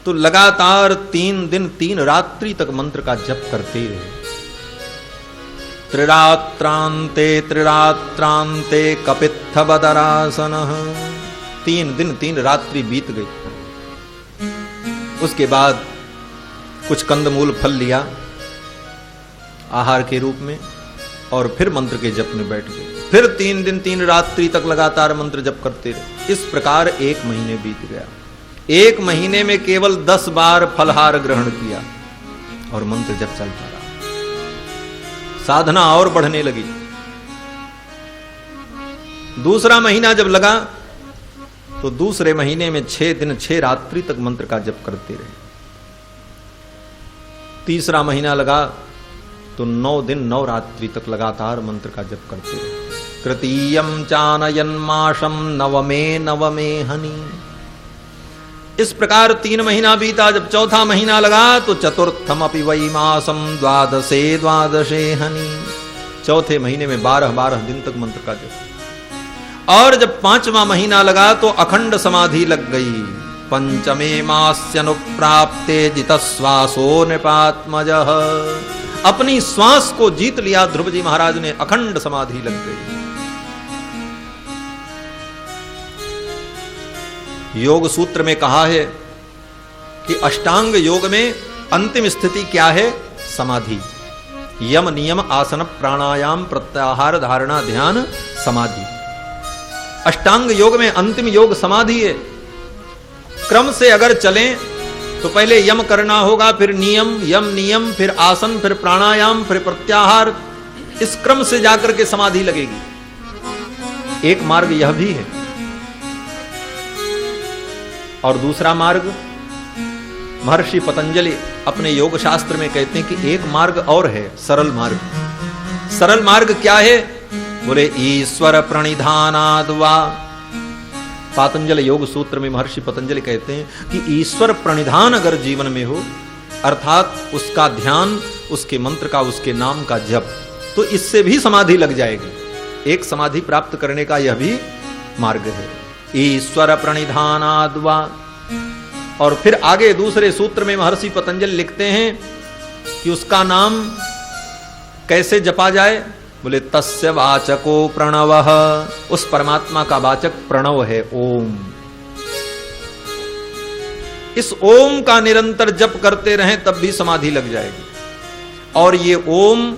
तो लगातार 3 दिन 3 रात्रि तक मंत्र का जप करते रहे। त्रिरात्रांते त्रिरात्रांते कपित्थ बदरासन। 3 दिन 3 रात्रि बीत गई। उसके बाद कुछ कंदमूल फल लिया आहार के रूप में और फिर मंत्र के जप में बैठ गए। फिर 3 दिन 3 रात्रि तक लगातार मंत्र जप करते रहे। इस प्रकार 1 महीने बीत गया। 1 महीने में केवल 10 बार फलहार ग्रहण किया और मंत्र जप चलता रहा। साधना और बढ़ने लगी। दूसरा महीना जब लगा तो दूसरे महीने में 6 दिन 6 रात्रि तक मंत्र का जप करते रहे। तीसरा महीना लगा तो 9 दिन 9 रात्रि तक लगातार मंत्र का जप करते रहे। तृतीयम चानयन्माशम नवमे नवमे हनि। इस प्रकार 3 महीना बीता। जब चौथा महीना लगा तो चतुर्थम अपि वै मासम द्वादशे द्वादशे हनि। चौथे महीने में 12-12 दिन तक मंत्र का जप। और जब 5वां महीना लगा तो अखंड समाधि लग गई। पंचमे मास्यनुप्राप्ते जितश्वासो नृपात्मजः। अपनी श्वास को जीत लिया ध्रुव जी महाराज ने। अखंड समाधि लग गई। योग सूत्र में कहा है कि अष्टांग योग में अंतिम स्थिति क्या है? समाधि। यम नियम आसन प्राणायाम प्रत्याहार धारणा ध्यान समाधि। अष्टांग योग में अंतिम योग समाधि है। क्रम से अगर चलें तो पहले यम करना होगा, फिर नियम, यम नियम, फिर आसन, फिर प्राणायाम, फिर प्रत्याहार। इस क्रम से जाकर के समाधि लगेगी। एक मार्ग यह भी है। और दूसरा मार्ग महर्षि पतंजलि अपने योग शास्त्र में कहते हैं कि एक मार्ग और है, सरल मार्ग। सरल मार्ग क्या है? बोले ईश्वर प्रणिधानाद वा। पातंजल योग सूत्र में महर्षि पतंजलि कहते हैं कि ईश्वर प्रणिधान अगर जीवन में हो, अर्थात उसका ध्यान, उसके मंत्र का, उसके नाम का जप, तो इससे भी समाधि लग जाएगी। एक समाधि प्राप्त करने का यह भी मार्ग है, ईश्वर प्रणिधानाद वा। और फिर आगे दूसरे सूत्र में महर्षि पतंजलि लिखते हैं कि उसका नाम कैसे जपा जाए? बोले तस्य वाचको प्रणवः। उस परमात्मा का वाचक प्रणव है, ओम। इस ओम का निरंतर जप करते रहें तब भी समाधि लग जाएगी। और ये ओम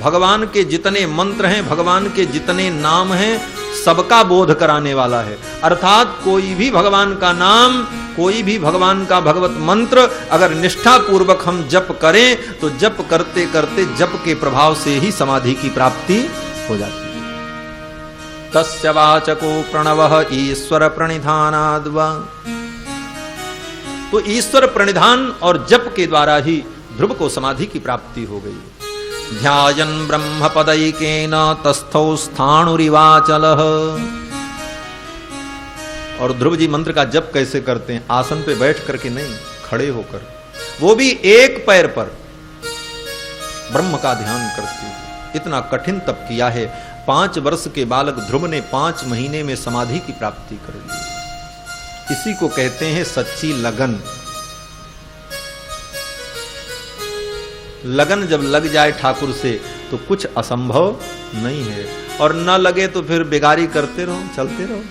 भगवान के जितने मंत्र हैं, भगवान के जितने नाम हैं, सबका बोध कराने वाला है। अर्थात कोई भी भगवान का नाम, कोई भी भगवान का भगवत मंत्र अगर निष्ठा पूर्वक हम जप करें तो जप करते करते जप के प्रभाव से ही समाधि की प्राप्ति हो जाती है। तस्य वाचको प्रणवः ईश्वर प्रणिधानाद वा। तो ईश्वर प्रणिधान और जप के द्वारा ही ध्रुव को समाधि की प्राप्ति हो गई। ध्यायन् ब्रह्म पदैकेन तस्थौ स्थाणुरिवाचलः। और ध्रुव जी मंत्र का जप कैसे करते हैं? आसन पे बैठ करके नहीं, खड़े होकर, वो भी एक पैर पर ब्रह्म का ध्यान करते हुए। इतना कठिन तप किया है। 5 वर्ष के बालक ध्रुव ने 5 महीने में समाधि की प्राप्ति कर ली। इसी को कहते हैं सच्ची लगन। लगन जब लग जाए ठाकुर से तो कुछ असंभव नहीं है। और न लगे तो फिर बिगारी करते रहो, चलते रहो।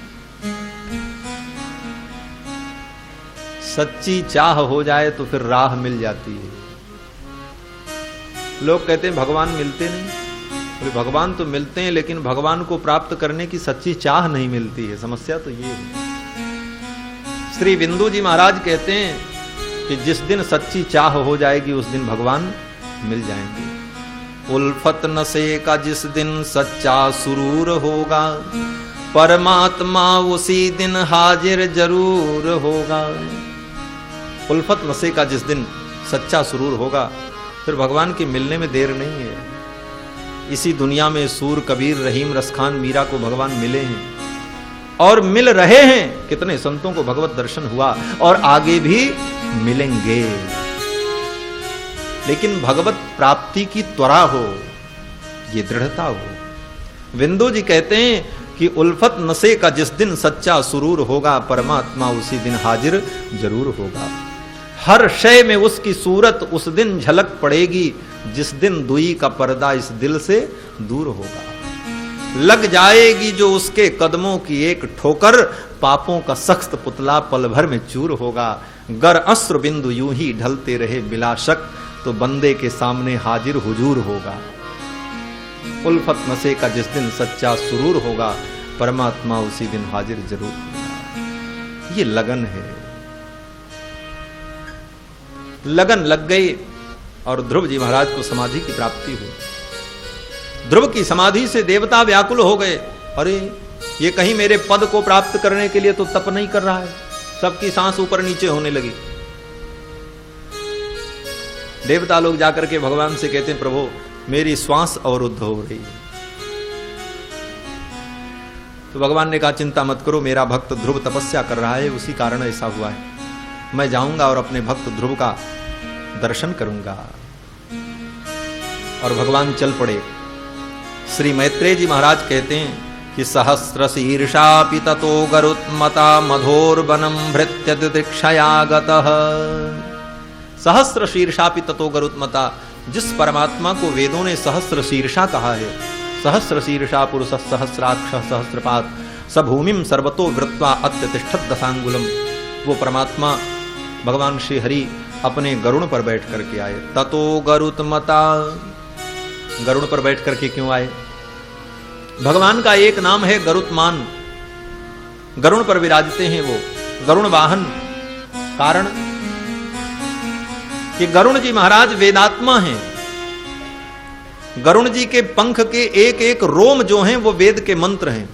सच्ची चाह हो जाए तो फिर राह मिल जाती है। लोग कहते हैं भगवान मिलते नहीं। बोले भगवान तो मिलते हैं, लेकिन भगवान को प्राप्त करने की सच्ची चाह नहीं मिलती है। समस्या तो ये है। श्री बिंदु जी महाराज कहते हैं कि जिस दिन सच्ची चाह हो जाएगी उस दिन भगवान मिल जाएंगे। उल्फत नशे का जिस दिन सच्चा सुरूर होगा, परमात्मा उसी दिन हाजिर जरूर होगा। उल्फत नशे का जिस दिन सच्चा सुरूर होगा, फिर भगवान के मिलने में देर नहीं है। इसी दुनिया में सूर, कबीर, रहीम, रसखान, मीरा को भगवान मिले हैं और मिल रहे हैं। कितने संतों को भगवत दर्शन हुआ और आगे भी मिलेंगे। लेकिन भगवत प्राप्ति की त्वरा हो, ये दृढ़ता हो। बिंदु जी कहते हैं कि उल्फत नशे का जिस दिन सच्चा सुरूर होगा, परमात्मा उसी दिन हाजिर जरूर होगा। हर शय में उसकी सूरत उस दिन झलक पड़ेगी, जिस दिन दुई का पर्दा इस दिल से दूर होगा। लग जाएगी जो उसके कदमों की एक ठोकर, पापों का सख्त पुतला पल भर में चूर होगा। गर अस्त्र बिंदु यूं ही ढलते रहे बिला शक, तो बंदे के सामने हाजिर हुजूर होगा। उल्फत नशे का जिस दिन सच्चा सुरूर होगा, परमात्मा उसी दिन हाजिर जरूर होगा। ये लगन है। लगन लग गई और ध्रुव जी महाराज को समाधि की प्राप्ति हुई। ध्रुव की समाधि से देवता व्याकुल हो गए। अरे ये कहीं मेरे पद को प्राप्त करने के लिए तो तप नहीं कर रहा है। सबकी सांस ऊपर नीचे होने लगी। देवता लोग जाकर के भगवान से कहते हैं, प्रभु मेरी श्वास अवरुद्ध हो रही है। तो भगवान ने कहा, चिंता मत करो, मेरा भक्त ध्रुव तपस्या कर रहा है, उसी कारण ऐसा हुआ है। मैं जाऊंगा और अपने भक्त ध्रुव का दर्शन करूंगा। और भगवान चल पड़े। श्री मैत्रेय जी महाराज कहते हैं कि सहस्र शीर्षापि ततो गरुत्मता मधोर्वनम भृत्य दिदीक्षया गतः। सहस्र शीर्षापि ततो गरुत्मता, जिस परमात्मा को वेदों ने सहस्र शीर्षा कहा है, सहस्र शीर्षा पुरुष सहस्राक्ष सहस्रपात, स भूमिम सर्वतो वृत्वा अत्यतिष्ठत दशांगुलम। वो परमात्मा भगवान श्री हरि अपने गरुड़ पर बैठ करके आए। ततो गरुत्मता, गरुड़ पर बैठ करके क्यों आए? भगवान का एक नाम है गरुत्मान, गरुड़ पर विराजते हैं वो, गरुड़ वाहन। कारण कि गरुड़ जी महाराज वेदात्मा हैं। गरुड़ जी के पंख के एक एक रोम जो हैं वो वेद के मंत्र हैं।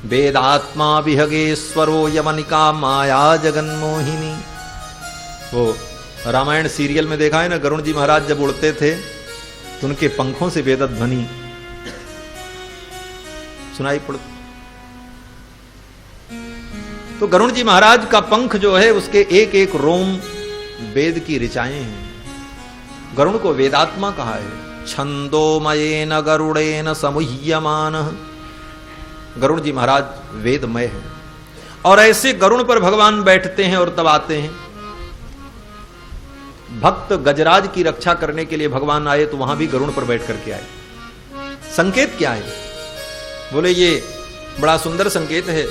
वेदात्मा विहगेश्वरो यवनिका माया जगन्मोहिनी। वो रामायण सीरियल में देखा है ना, गरुड़ जी महाराज जब उड़ते थे तो उनके पंखों से वेद ध्वनि सुनाई पड़ती। तो गरुड़ जी महाराज का पंख जो है उसके एक एक रोम वेद की ऋचाएं हैं। गरुड़ को वेदात्मा कहा है। छंदोमयेन गरुड़ेन समुह्यमान। गरुड़ जी महाराज वेदमय है। और ऐसे गरुड़ पर भगवान बैठते हैं और तब आते हैं। भक्त गजराज की रक्षा करने के लिए भगवान आए तो वहां भी गरुड़ पर बैठ करके आए। संकेत क्या है? बोले ये बड़ा सुंदर संकेत है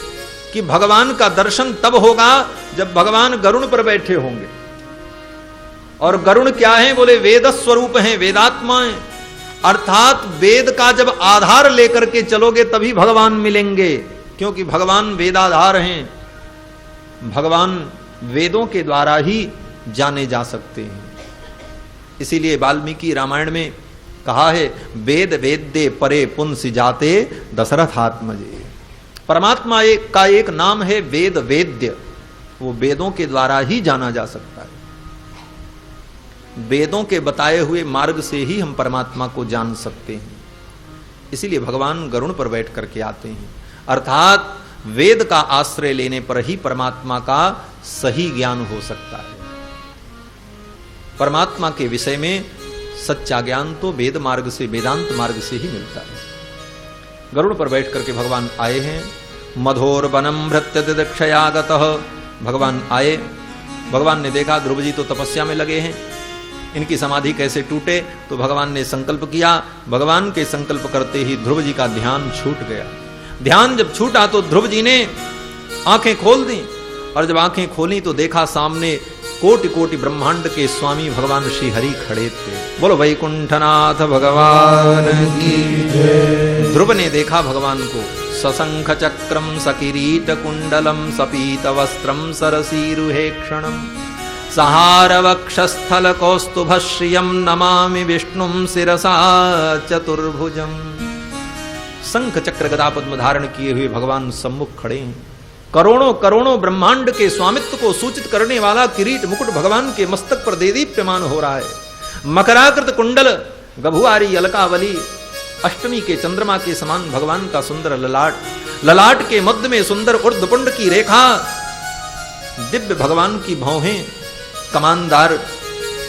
कि भगवान का दर्शन तब होगा जब भगवान गरुड़ पर बैठे होंगे। और गरुड़ क्या है? बोले वेद स्वरूप हैं, वेदात्मा हैं। अर्थात वेद का जब आधार लेकर के चलोगे तभी भगवान मिलेंगे, क्योंकि भगवान वेदाधार हैं। भगवान वेदों के द्वारा ही जाने जा सकते हैं। इसीलिए वाल्मीकि रामायण में कहा है, वेद वेद्य परे पुंसि जाते दशरथात्मजे। परमात्मा का एक नाम है वेद वेद्य। वो वेदों के द्वारा ही जाना जा सकता है। वेदों के बताए हुए मार्ग से ही हम परमात्मा को जान सकते हैं। इसीलिए भगवान गरुड़ पर बैठ करके आते हैं। अर्थात वेद का आश्रय लेने पर ही परमात्मा का सही ज्ञान हो सकता है। परमात्मा के विषय में सच्चा ज्ञान तो वेद मार्ग से, वेदांत मार्ग से ही मिलता है। गरुड़ पर बैठ करके भगवान आए हैं। मधोर वनम भृत्य दिदक्षयागतः। भगवान आए, भगवान ने देखा ध्रुव जी तो तपस्या में लगे हैं, इनकी समाधि कैसे टूटे। तो भगवान ने संकल्प किया। भगवान के संकल्प करते ही ध्रुव जी का ध्यान छूट गया। ध्यान जब छूटा तो ध्रुव जी ने आंखें खोल दी, और जब आंखें खोली तो देखा सामने कोटि कोटि ब्रह्मांड के स्वामी भगवान श्री हरि खड़े थे। बोलो वैकुंठनाथ भगवान की जय। ध्रुव ने देखा भगवान को। सशंख चक्रम सकिरीट कुंडलम सपीत वस्त्रम सरसीरुहेक्षणम सहार वक्षस्थल कौस्तुभ श्रियम नमामि विष्णुम शिरसा चतुर्भुजम। शंख चक्र गदा पद्म धारण किए हुए भगवान सम्मुख खड़े हैं। करोड़ों करोड़ों ब्रह्मांड के स्वामित्व को सूचित करने वाला किरीट मुकुट भगवान के मस्तक पर देदीप्यमान हो रहा है। मकराकृत कुंडल, गभुआरी अलकावली, अष्टमी के चंद्रमा के समान भगवान का सुंदर ललाट, ललाट के मध्य में सुंदर ऊर्ध्वपुंड की रेखा, दिव्य भगवान की भौहें, कमानदार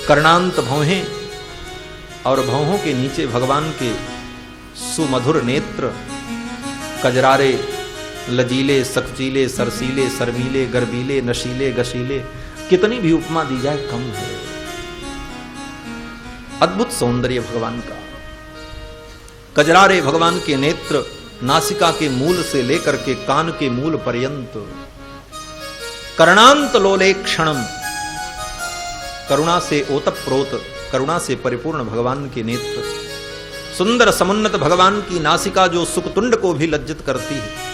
कर्णांत भौहें, और भौहों के नीचे भगवान के सुमधुर नेत्र, कजरारे, लजीले, सकचीले, सरसीले, सरमीले, गर्बीले, नशीले, गशीले। कितनी भी उपमा दी जाए कम है। अद्भुत सौंदर्य भगवान का। कजरारे भगवान के नेत्र नासिका के मूल से लेकर के कान के मूल पर्यंत। कर्णांत लोले क्षणम, करुणा से ओतप्रोत, करुणा से परिपूर्ण भगवान के नेत्र। सुंदर समुन्नत भगवान की नासिका जो सुकतुंड को भी लज्जित करती है।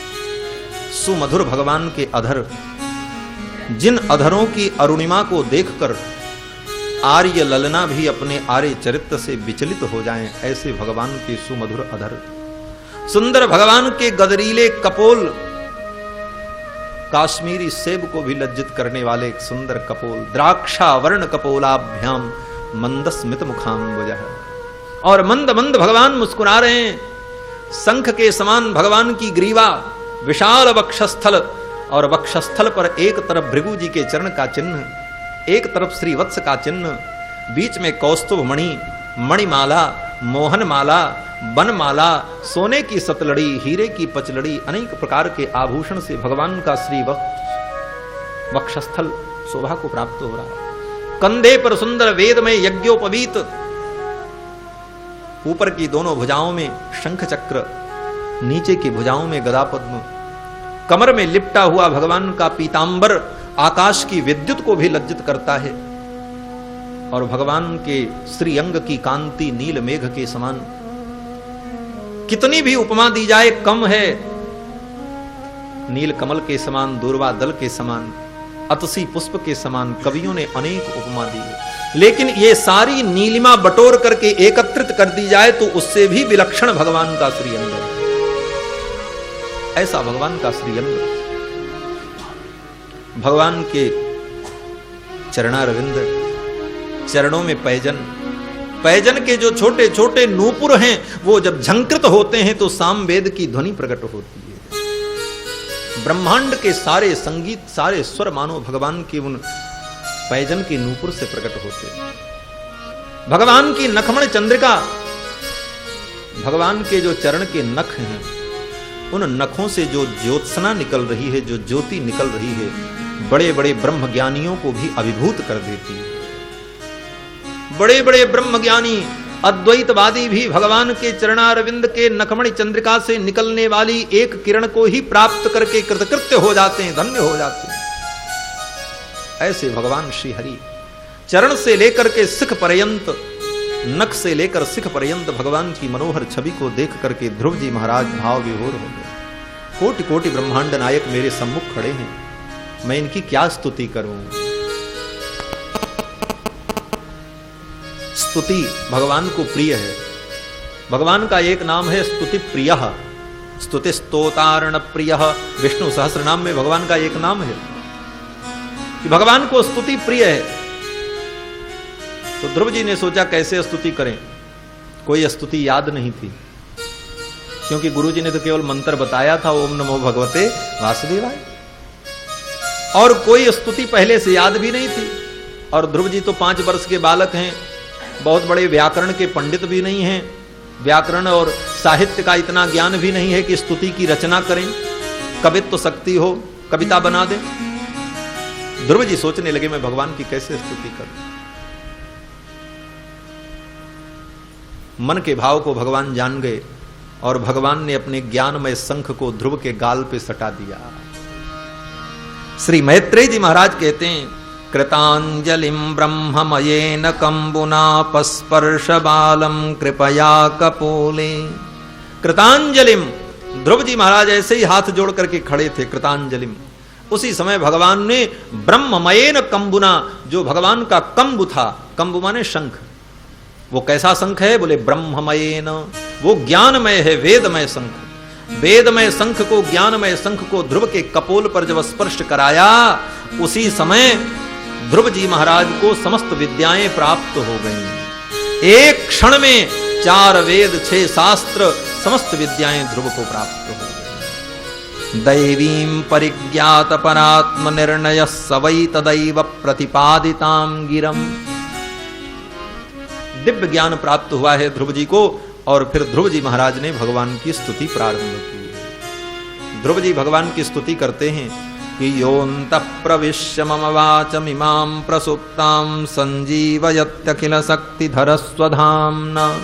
सुमधुर भगवान के अधर, जिन अधरों की अरुणिमा को देखकर आर्य ललना भी अपने आर्य चरित्र से विचलित हो जाएं, ऐसे भगवान के सुमधुर अधर। सुंदर भगवान के गदरीले कपोल, काश्मीरी सेब को भी लज्जित करने वाले एक सुंदर कपोल। द्राक्षा वर्ण कपोलाभ्याम मंदस्मित मुखाम्बुजः। और मंद मंद भगवान मुस्कुरा रहे हैं। शंख के समान भगवान की ग्रीवा, विशाल वक्षस्थल, और वक्षस्थल पर एक तरफ भृगु जी के चरण का चिन्ह, एक तरफ श्री वत्स का चिन्ह, बीच में कौस्तुभ मणि, मणिमाला, मोहनमाला, बनमाला, सोने की सतलड़ी, हीरे की पचलड़ी, अनेक प्रकार के आभूषण से भगवान का श्री वक्षस्थल शोभा को प्राप्त हो रहा है। कंधे पर सुंदर वेदमय यज्ञोपवीत, ऊपर की दोनों भुजाओं में शंख चक्र, नीचे की भुजाओं में गदा पद्म, कमर में लिपटा हुआ भगवान का पीतांबर आकाश की विद्युत को भी लज्जित करता है, और भगवान के श्रीअंग की कांति नील मेघ के समान। कितनी भी उपमा दी जाए कम है। नील कमल के समान, दूर्वा दल के समान, अतसी पुष्प के समान कवियों ने अनेक उपमा दी है, लेकिन ये सारी नीलिमा बटोर करके एकत्रित कर दी जाए तो उससे भी विलक्षण भगवान का श्रीअंग है। ऐसा भगवान का श्रीअंग, भगवान के चरणारविंद, चरणों में पैजन, पैजन के जो छोटे छोटे नूपुर हैं वो जब झंकृत होते हैं तो सामवेद की ध्वनि प्रकट होती है। ब्रह्मांड के सारे संगीत, सारे स्वर मानो भगवान के उन पैजन के नूपुर से प्रकट होते हैं। भगवान की नखमण चंद्रिका, भगवान के जो चरण के नख हैं, उन नखों से जो ज्योत्सना निकल रही है, जो ज्योति निकल रही है, बड़े बड़े ब्रह्म ज्ञानियों को भी अभिभूत कर देती है। बड़े बड़े ब्रह्म ज्ञानी अद्वैतवादी भी भगवान के चरणारविंद के नखमणि चंद्रिका से निकलने वाली एक किरण को ही प्राप्त करके कृतकृत्य हो जाते हैं, धन्य हो जाते हैं। ऐसे भगवान श्री हरि चरण से लेकर के सिख पर्यंत, नख से लेकर सिख पर्यंत भगवान की मनोहर छवि को देख करके ध्रुव जी महाराज भाव विभोर हो गए। कोटि कोटि ब्रह्मांड नायक मेरे सम्मुख खड़े हैं, मैं इनकी क्या स्तुति करूं। स्तुति भगवान को प्रिय है। भगवान का एक नाम है स्तुति प्रिय, स्तुति स्तोतारण प्रिय। विष्णु सहस्त्र नाम में भगवान का एक नाम है कि भगवान को स्तुति प्रिय है। तो ध्रुव जी ने सोचा कैसे स्तुति करें, कोई स्तुति याद नहीं थी, क्योंकि गुरु जी ने तो केवल मंत्र बताया था, ओम नमो भगवते वासुदेवाय, और कोई स्तुति पहले से याद भी नहीं थी। और ध्रुव जी तो 5 वर्ष के बालक हैं, बहुत बड़े व्याकरण के पंडित भी नहीं हैं, व्याकरण और साहित्य का इतना ज्ञान भी नहीं है कि स्तुति की रचना करें, कवित्व तो शक्ति हो, कविता बना दें। ध्रुव जी सोचने लगे मैं भगवान की कैसे स्तुति करूं। मन के भाव को भगवान जान गए और भगवान ने अपने ज्ञानमय शंख को ध्रुव के गाल पे सटा दिया। श्री मैत्रेय जी महाराज कहते हैं, कृतांजलिम ब्रह्ममयेन कंबुना पस्पर्श बालम कृपया कपोले। कृतांजलिम, ध्रुव जी महाराज ऐसे ही हाथ जोड़ करके खड़े थे, कृतांजलिम। उसी समय भगवान ने ब्रह्ममयेन कंबुना, जो भगवान का कंबु था, कंबु माने शंख, वो कैसा शंख है, बोले ब्रह्ममयेन, वो ज्ञानमय है, वेदमय शंख। वेदमय शंख को, ज्ञानमय शंख को ध्रुव के कपोल पर जब स्पर्श कराया, उसी समय ध्रुव जी महाराज को समस्त विद्याएं प्राप्त हो गईं। एक क्षण में 4 वेद 6 शास्त्र समस्त विद्याएं ध्रुव को प्राप्त हो गईं। दैवीं परिज्ञात परात्म निर्णय सवै तदैव प्रतिपादितां गिरम। दिव्य ज्ञान प्राप्त हुआ है ध्रुव जी को, और फिर ध्रुव जी महाराज ने भगवान की स्तुति प्रारंभ की। ध्रुव जी भगवान की स्तुति करते हैं कि योऽन्तः प्रविश्य मम वाचमिमां प्रसुप्तां संजीवयत्यखिल शक्तिधर स्वधाम्ना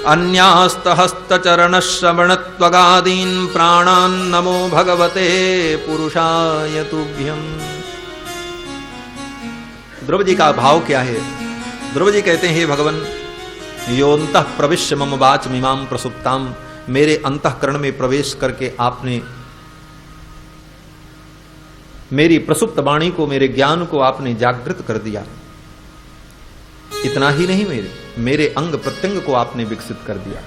अन्यास्तहस्तचरणश्रवणत्वगादीन् प्राणान् नमो भगवते पुरुषाय तुभ्यम्। ध्रुव जी का भाव क्या है? ध्रुव जी कहते हैं, हे भगवान, योऽन्तः प्रविश्य मम वाचमिमां प्रसुप्तां, मेरे अंतःकरण में प्रवेश करके आपने मेरी प्रसुप्त वाणी को, मेरे ज्ञान को आपने जागृत कर दिया। इतना ही नहीं, मेरे अंग प्रत्यंग को आपने विकसित कर दिया।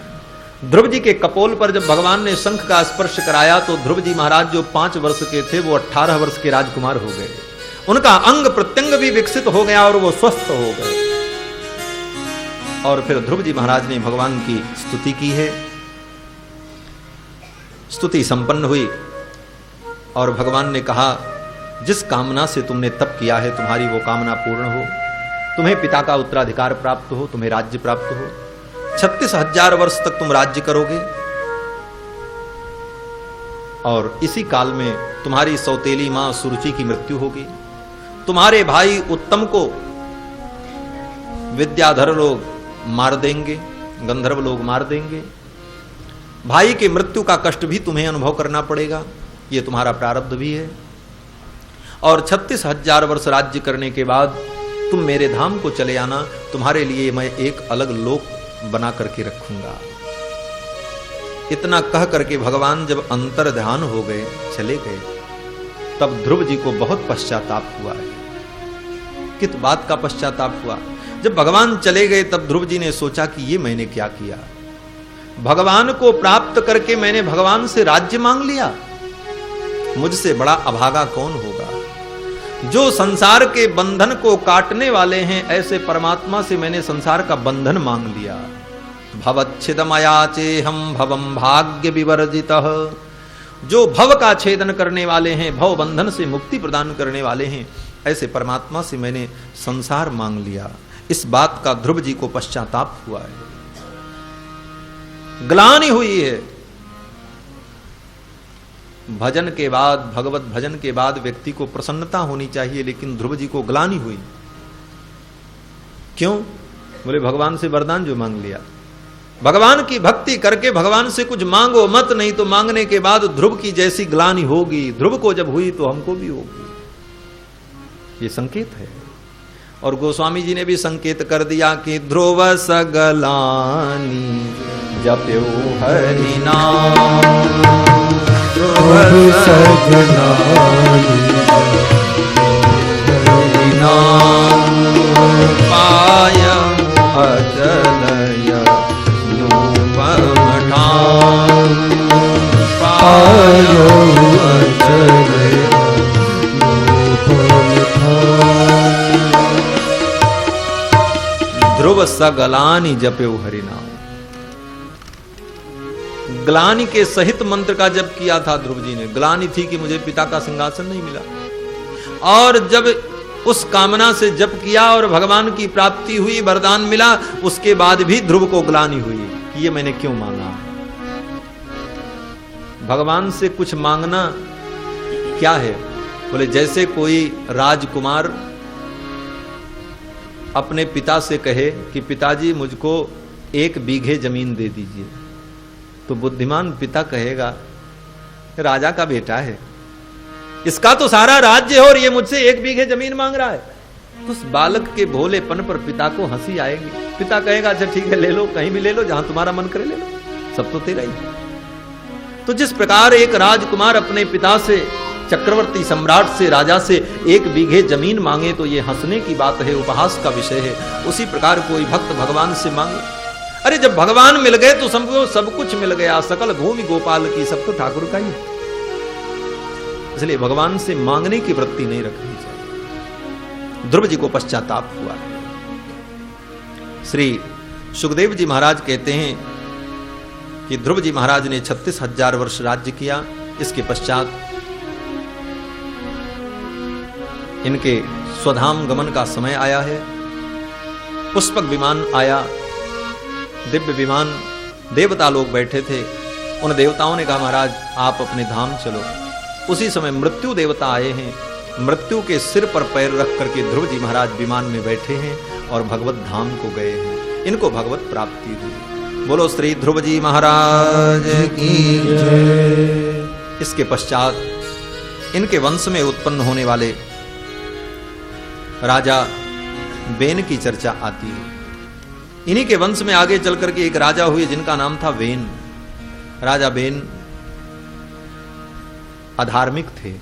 ध्रुव जी के कपोल पर जब भगवान ने शंख का स्पर्श कराया तो ध्रुव जी महाराज जो 5 वर्ष के थे वो 18 वर्ष के राजकुमार हो गए। उनका अंग प्रत्यंग भी विकसित हो गया और वो स्वस्थ हो गए। और फिर ध्रुव जी महाराज ने भगवान की स्तुति की है। स्तुति संपन्न हुई और भगवान ने कहा, जिस कामना से तुमने तप किया है तुम्हारी वो कामना पूर्ण हो, तुम्हें पिता का उत्तराधिकार प्राप्त हो, तुम्हें राज्य प्राप्त हो, 36,000 वर्ष तक तुम राज्य करोगे, और इसी काल में तुम्हारी सौतेली मां सुरुचि की मृत्यु होगी। तुम्हारे भाई उत्तम को विद्याधर लोग मार देंगे, गंधर्व लोग मार देंगे। भाई की मृत्यु का कष्ट भी तुम्हें अनुभव करना पड़ेगा। ये तुम्हारा प्रारब्ध भी है, और 36,000 वर्ष राज्य करने के बाद तुम मेरे धाम को चले आना, तुम्हारे लिए मैं एक अलग लोक बना करके रखूंगा। इतना कह करके भगवान जब अंतर ध्यान हो गए, चले गए, तब ध्रुव जी को बहुत पश्चाताप हुआ है। किस बात का पश्चाताप हुआ? जब भगवान चले गए तब ध्रुव जी ने सोचा कि ये मैंने क्या किया, भगवान को प्राप्त करके मैंने भगवान से राज्य मांग लिया, मुझसे बड़ा अभागा कौन होगा। जो संसार के बंधन को काटने वाले हैं, ऐसे परमात्मा से मैंने संसार का बंधन मांग लिया। भवच्छिदमयाचे हम भवम भाग्य विवर्जितः, जो भव का छेदन करने वाले हैं, भव बंधन से मुक्ति प्रदान करने वाले हैं, ऐसे परमात्मा से मैंने संसार मांग लिया। इस बात का ध्रुव जी को पश्चाताप हुआ है, ग्लानि हुई है। भजन के बाद, भगवत भजन के बाद व्यक्ति को प्रसन्नता होनी चाहिए, लेकिन ध्रुव जी को ग्लानि हुई। क्यों? बोले भगवान से वरदान जो मांग लिया। भगवान की भक्ति करके भगवान से कुछ मांगो मत, नहीं तो मांगने के बाद ध्रुव की जैसी ग्लानि होगी। ध्रुव को जब हुई तो हमको भी होगी, ये संकेत है। और गोस्वामी जी ने भी संकेत कर दिया कि ध्रुव सगलानि जप्यो हरि नाम, ध्रुव सगलानि हरि नाम, पाय अचलय नुपम ठाम, पाय अचलय नुपम ठाम। ध्रुव सगलानि जप्यो हरि नाम, ग्लानि के सहित मंत्र का जप किया था ध्रुव जी ने। ग्लानि थी कि मुझे पिता का सिंहासन नहीं मिला, और जब उस कामना से जप किया और भगवान की प्राप्ति हुई, वरदान मिला, उसके बाद भी ध्रुव को ग्लानि हुई कि ये मैंने क्यों मांगा। भगवान से कुछ मांगना क्या है? बोले जैसे कोई राजकुमार अपने पिता से कहे कि पिताजी मुझको 1 बीघे जमीन दे दीजिए, तो बुद्धिमान पिता कहेगा राजा का बेटा है, इसका तो सारा राज्य है और ये मुझसे 1 बीघे जमीन मांग रहा है। तो उस बालक के भोलेपन पर पिता को हंसी आएगी। पिता कहेगा अच्छा ठीक है, ले लो, कहीं भी ले लो, जहां तुम्हारा मन करे ले लो, सब तो तेरा ही। तो जिस प्रकार एक राजकुमार अपने पिता से, चक्रवर्ती सम्राट से, राजा से 1 बीघे जमीन मांगे तो ये हंसने की बात है, उपहास का विषय है, उसी प्रकार कोई भक्त भगवान से मांगे। अरे जब भगवान मिल गए तो सब कुछ मिल गया, सकल भूमि गोपाल की, सब तो ठाकुर का ही। इसलिए भगवान से मांगने की वृत्ति नहीं रखनी चाहिए। ध्रुव जी को पश्चाताप हुआ है। श्री सुखदेव जी महाराज कहते हैं कि ध्रुव जी महाराज ने 36,000 वर्ष राज्य किया। इसके पश्चात इनके स्वधाम गमन का समय आया है। पुष्पक विमान आया, दिव्य विमान, देवता लोग बैठे थे। उन देवताओं ने कहा महाराज आप अपने धाम चलो। उसी समय मृत्यु देवता आए हैं, मृत्यु के सिर पर पैर रख करके ध्रुव जी महाराज विमान में बैठे हैं और भगवत धाम को गए हैं। इनको भगवत प्राप्ति हुई। बोलो श्री ध्रुव जी महाराज की जय। इसके पश्चात इनके वंश में उत्पन्न होने वाले राजा बेन की चर्चा आती है। इन्हीं के वंश में आगे चल करके एक राजा हुए जिनका नाम था वेन। राजा बेन अधार्मिक थे,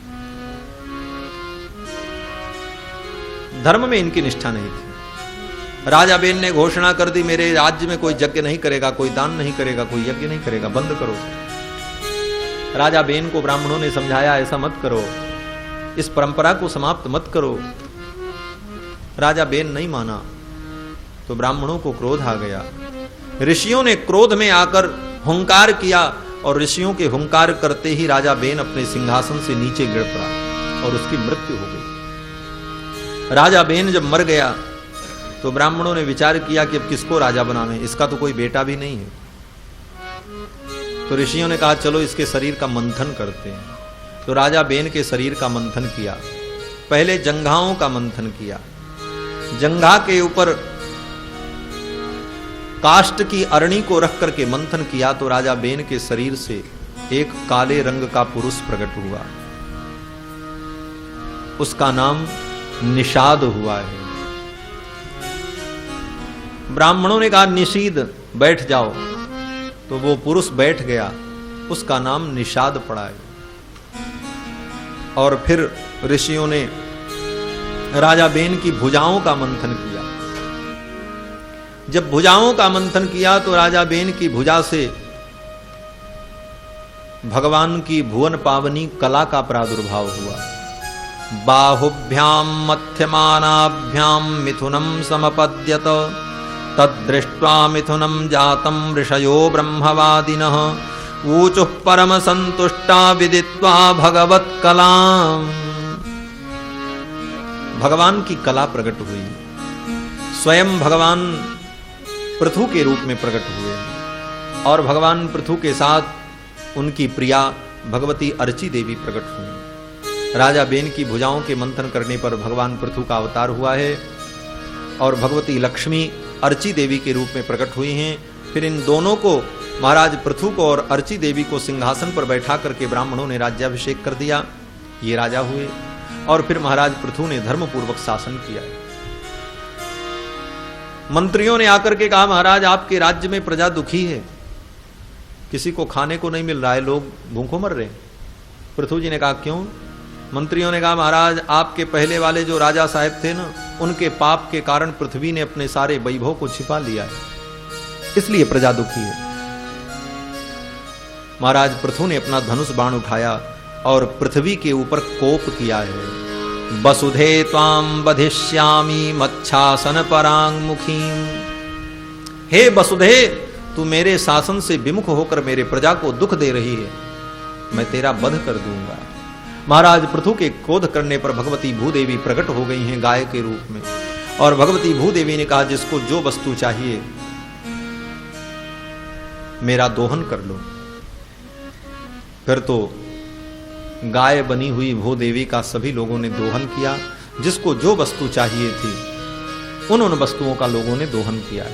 धर्म में इनकी निष्ठा नहीं थी। राजा बेन ने घोषणा कर दी मेरे राज्य में कोई यज्ञ नहीं करेगा, कोई दान नहीं करेगा, कोई यज्ञ नहीं करेगा, बंद करो। राजा बेन को ब्राह्मणों ने समझाया ऐसा मत करो, इस परंपरा को समाप्त मत करो। राजा बेन नहीं माना तो ब्राह्मणों को क्रोध आ गया। ऋषियों ने क्रोध में आकर हुंकार किया और ऋषियों के हुंकार करते ही राजा बेन अपने सिंहासन से नीचे गिर पड़ा और उसकी मृत्यु हो गई। राजा बेन जब मर गया तो ब्राह्मणों ने विचार किया कि अब किसको राजा बनावे, इसका तो कोई बेटा भी नहीं है। तो ऋषियों ने कहा चलो इसके शरीर का मंथन करते हैं। तो राजा बेन के शरीर का मंथन किया। पहले जंघाओं का मंथन किया, जंघा के ऊपर काष्ठ की अरणी को रख करके मंथन किया तो राजा बेन के शरीर से एक काले रंग का पुरुष प्रकट हुआ। उसका नाम निषाद हुआ है। ब्राह्मणों ने कहा निषीद बैठ जाओ, तो वो पुरुष बैठ गया, उसका नाम निषाद पड़ा है। और फिर ऋषियों ने राजा बेन की भुजाओं का मंथन किया। जब भुजाओं का मंथन किया तो राजा बेन की भुजा से भगवान की भुवन पावनी कला का प्रादुर्भाव हुआ। बाहुभ्याम मध्यमानाभ्याम मिथुनम समपद्यत तद्दृष्ट्वा मिथुनम जातम ऋषयो ब्रह्मवादिनः ऊचुः परम संतुष्टा विदित्वा भगवत कलाम। भगवान की कला प्रकट हुई। स्वयं भगवान पृथु के रूप में प्रकट हुए और भगवान पृथु के साथ उनकी प्रिया भगवती अर्ची देवी प्रकट हुई। राजा बेन की भुजाओं के मंथन करने पर भगवान पृथु का अवतार हुआ है और भगवती लक्ष्मी अर्ची देवी के रूप में प्रकट हुई हैं। फिर इन दोनों को महाराज पृथु को और अर्ची देवी को सिंहासन पर बैठा करके ब्राह्मणों ने राज्याभिषेक कर दिया। ये राजा हुए और फिर महाराज पृथु ने धर्मपूर्वक शासन किया। मंत्रियों ने आकर के कहा महाराज आपके राज्य में प्रजा दुखी है, किसी को खाने को नहीं मिल रहा है, लोग भूखों मर रहे हैं। पृथु जी ने कहा क्यों? मंत्रियों ने कहा महाराज आपके पहले वाले जो राजा साहब थे ना, उनके पाप के कारण पृथ्वी ने अपने सारे वैभव को छिपा लिया है, इसलिए प्रजा दुखी है। महाराज पृथु ने अपना धनुष बाण उठाया और पृथ्वी के ऊपर कोप किया है। वसुधे त्वाम बधिष्यामि मच्छासन परांगमुखी। हे वसुधे, तू मेरे शासन से विमुख होकर मेरे प्रजा को दुख दे रही है, मैं तेरा वध कर दूंगा। महाराज पृथु के क्रोध करने पर भगवती भूदेवी प्रकट हो गई हैं गाय के रूप में और भगवती भूदेवी ने कहा जिसको जो वस्तु चाहिए मेरा दोहन कर लो। फिर तो गाय बनी हुई भूदेवी का सभी लोगों ने दोहन किया। जिसको जो वस्तु चाहिए थी उन वस्तुओं का लोगों ने दोहन किया।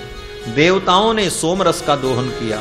देवताओं ने सोमरस का दोहन किया।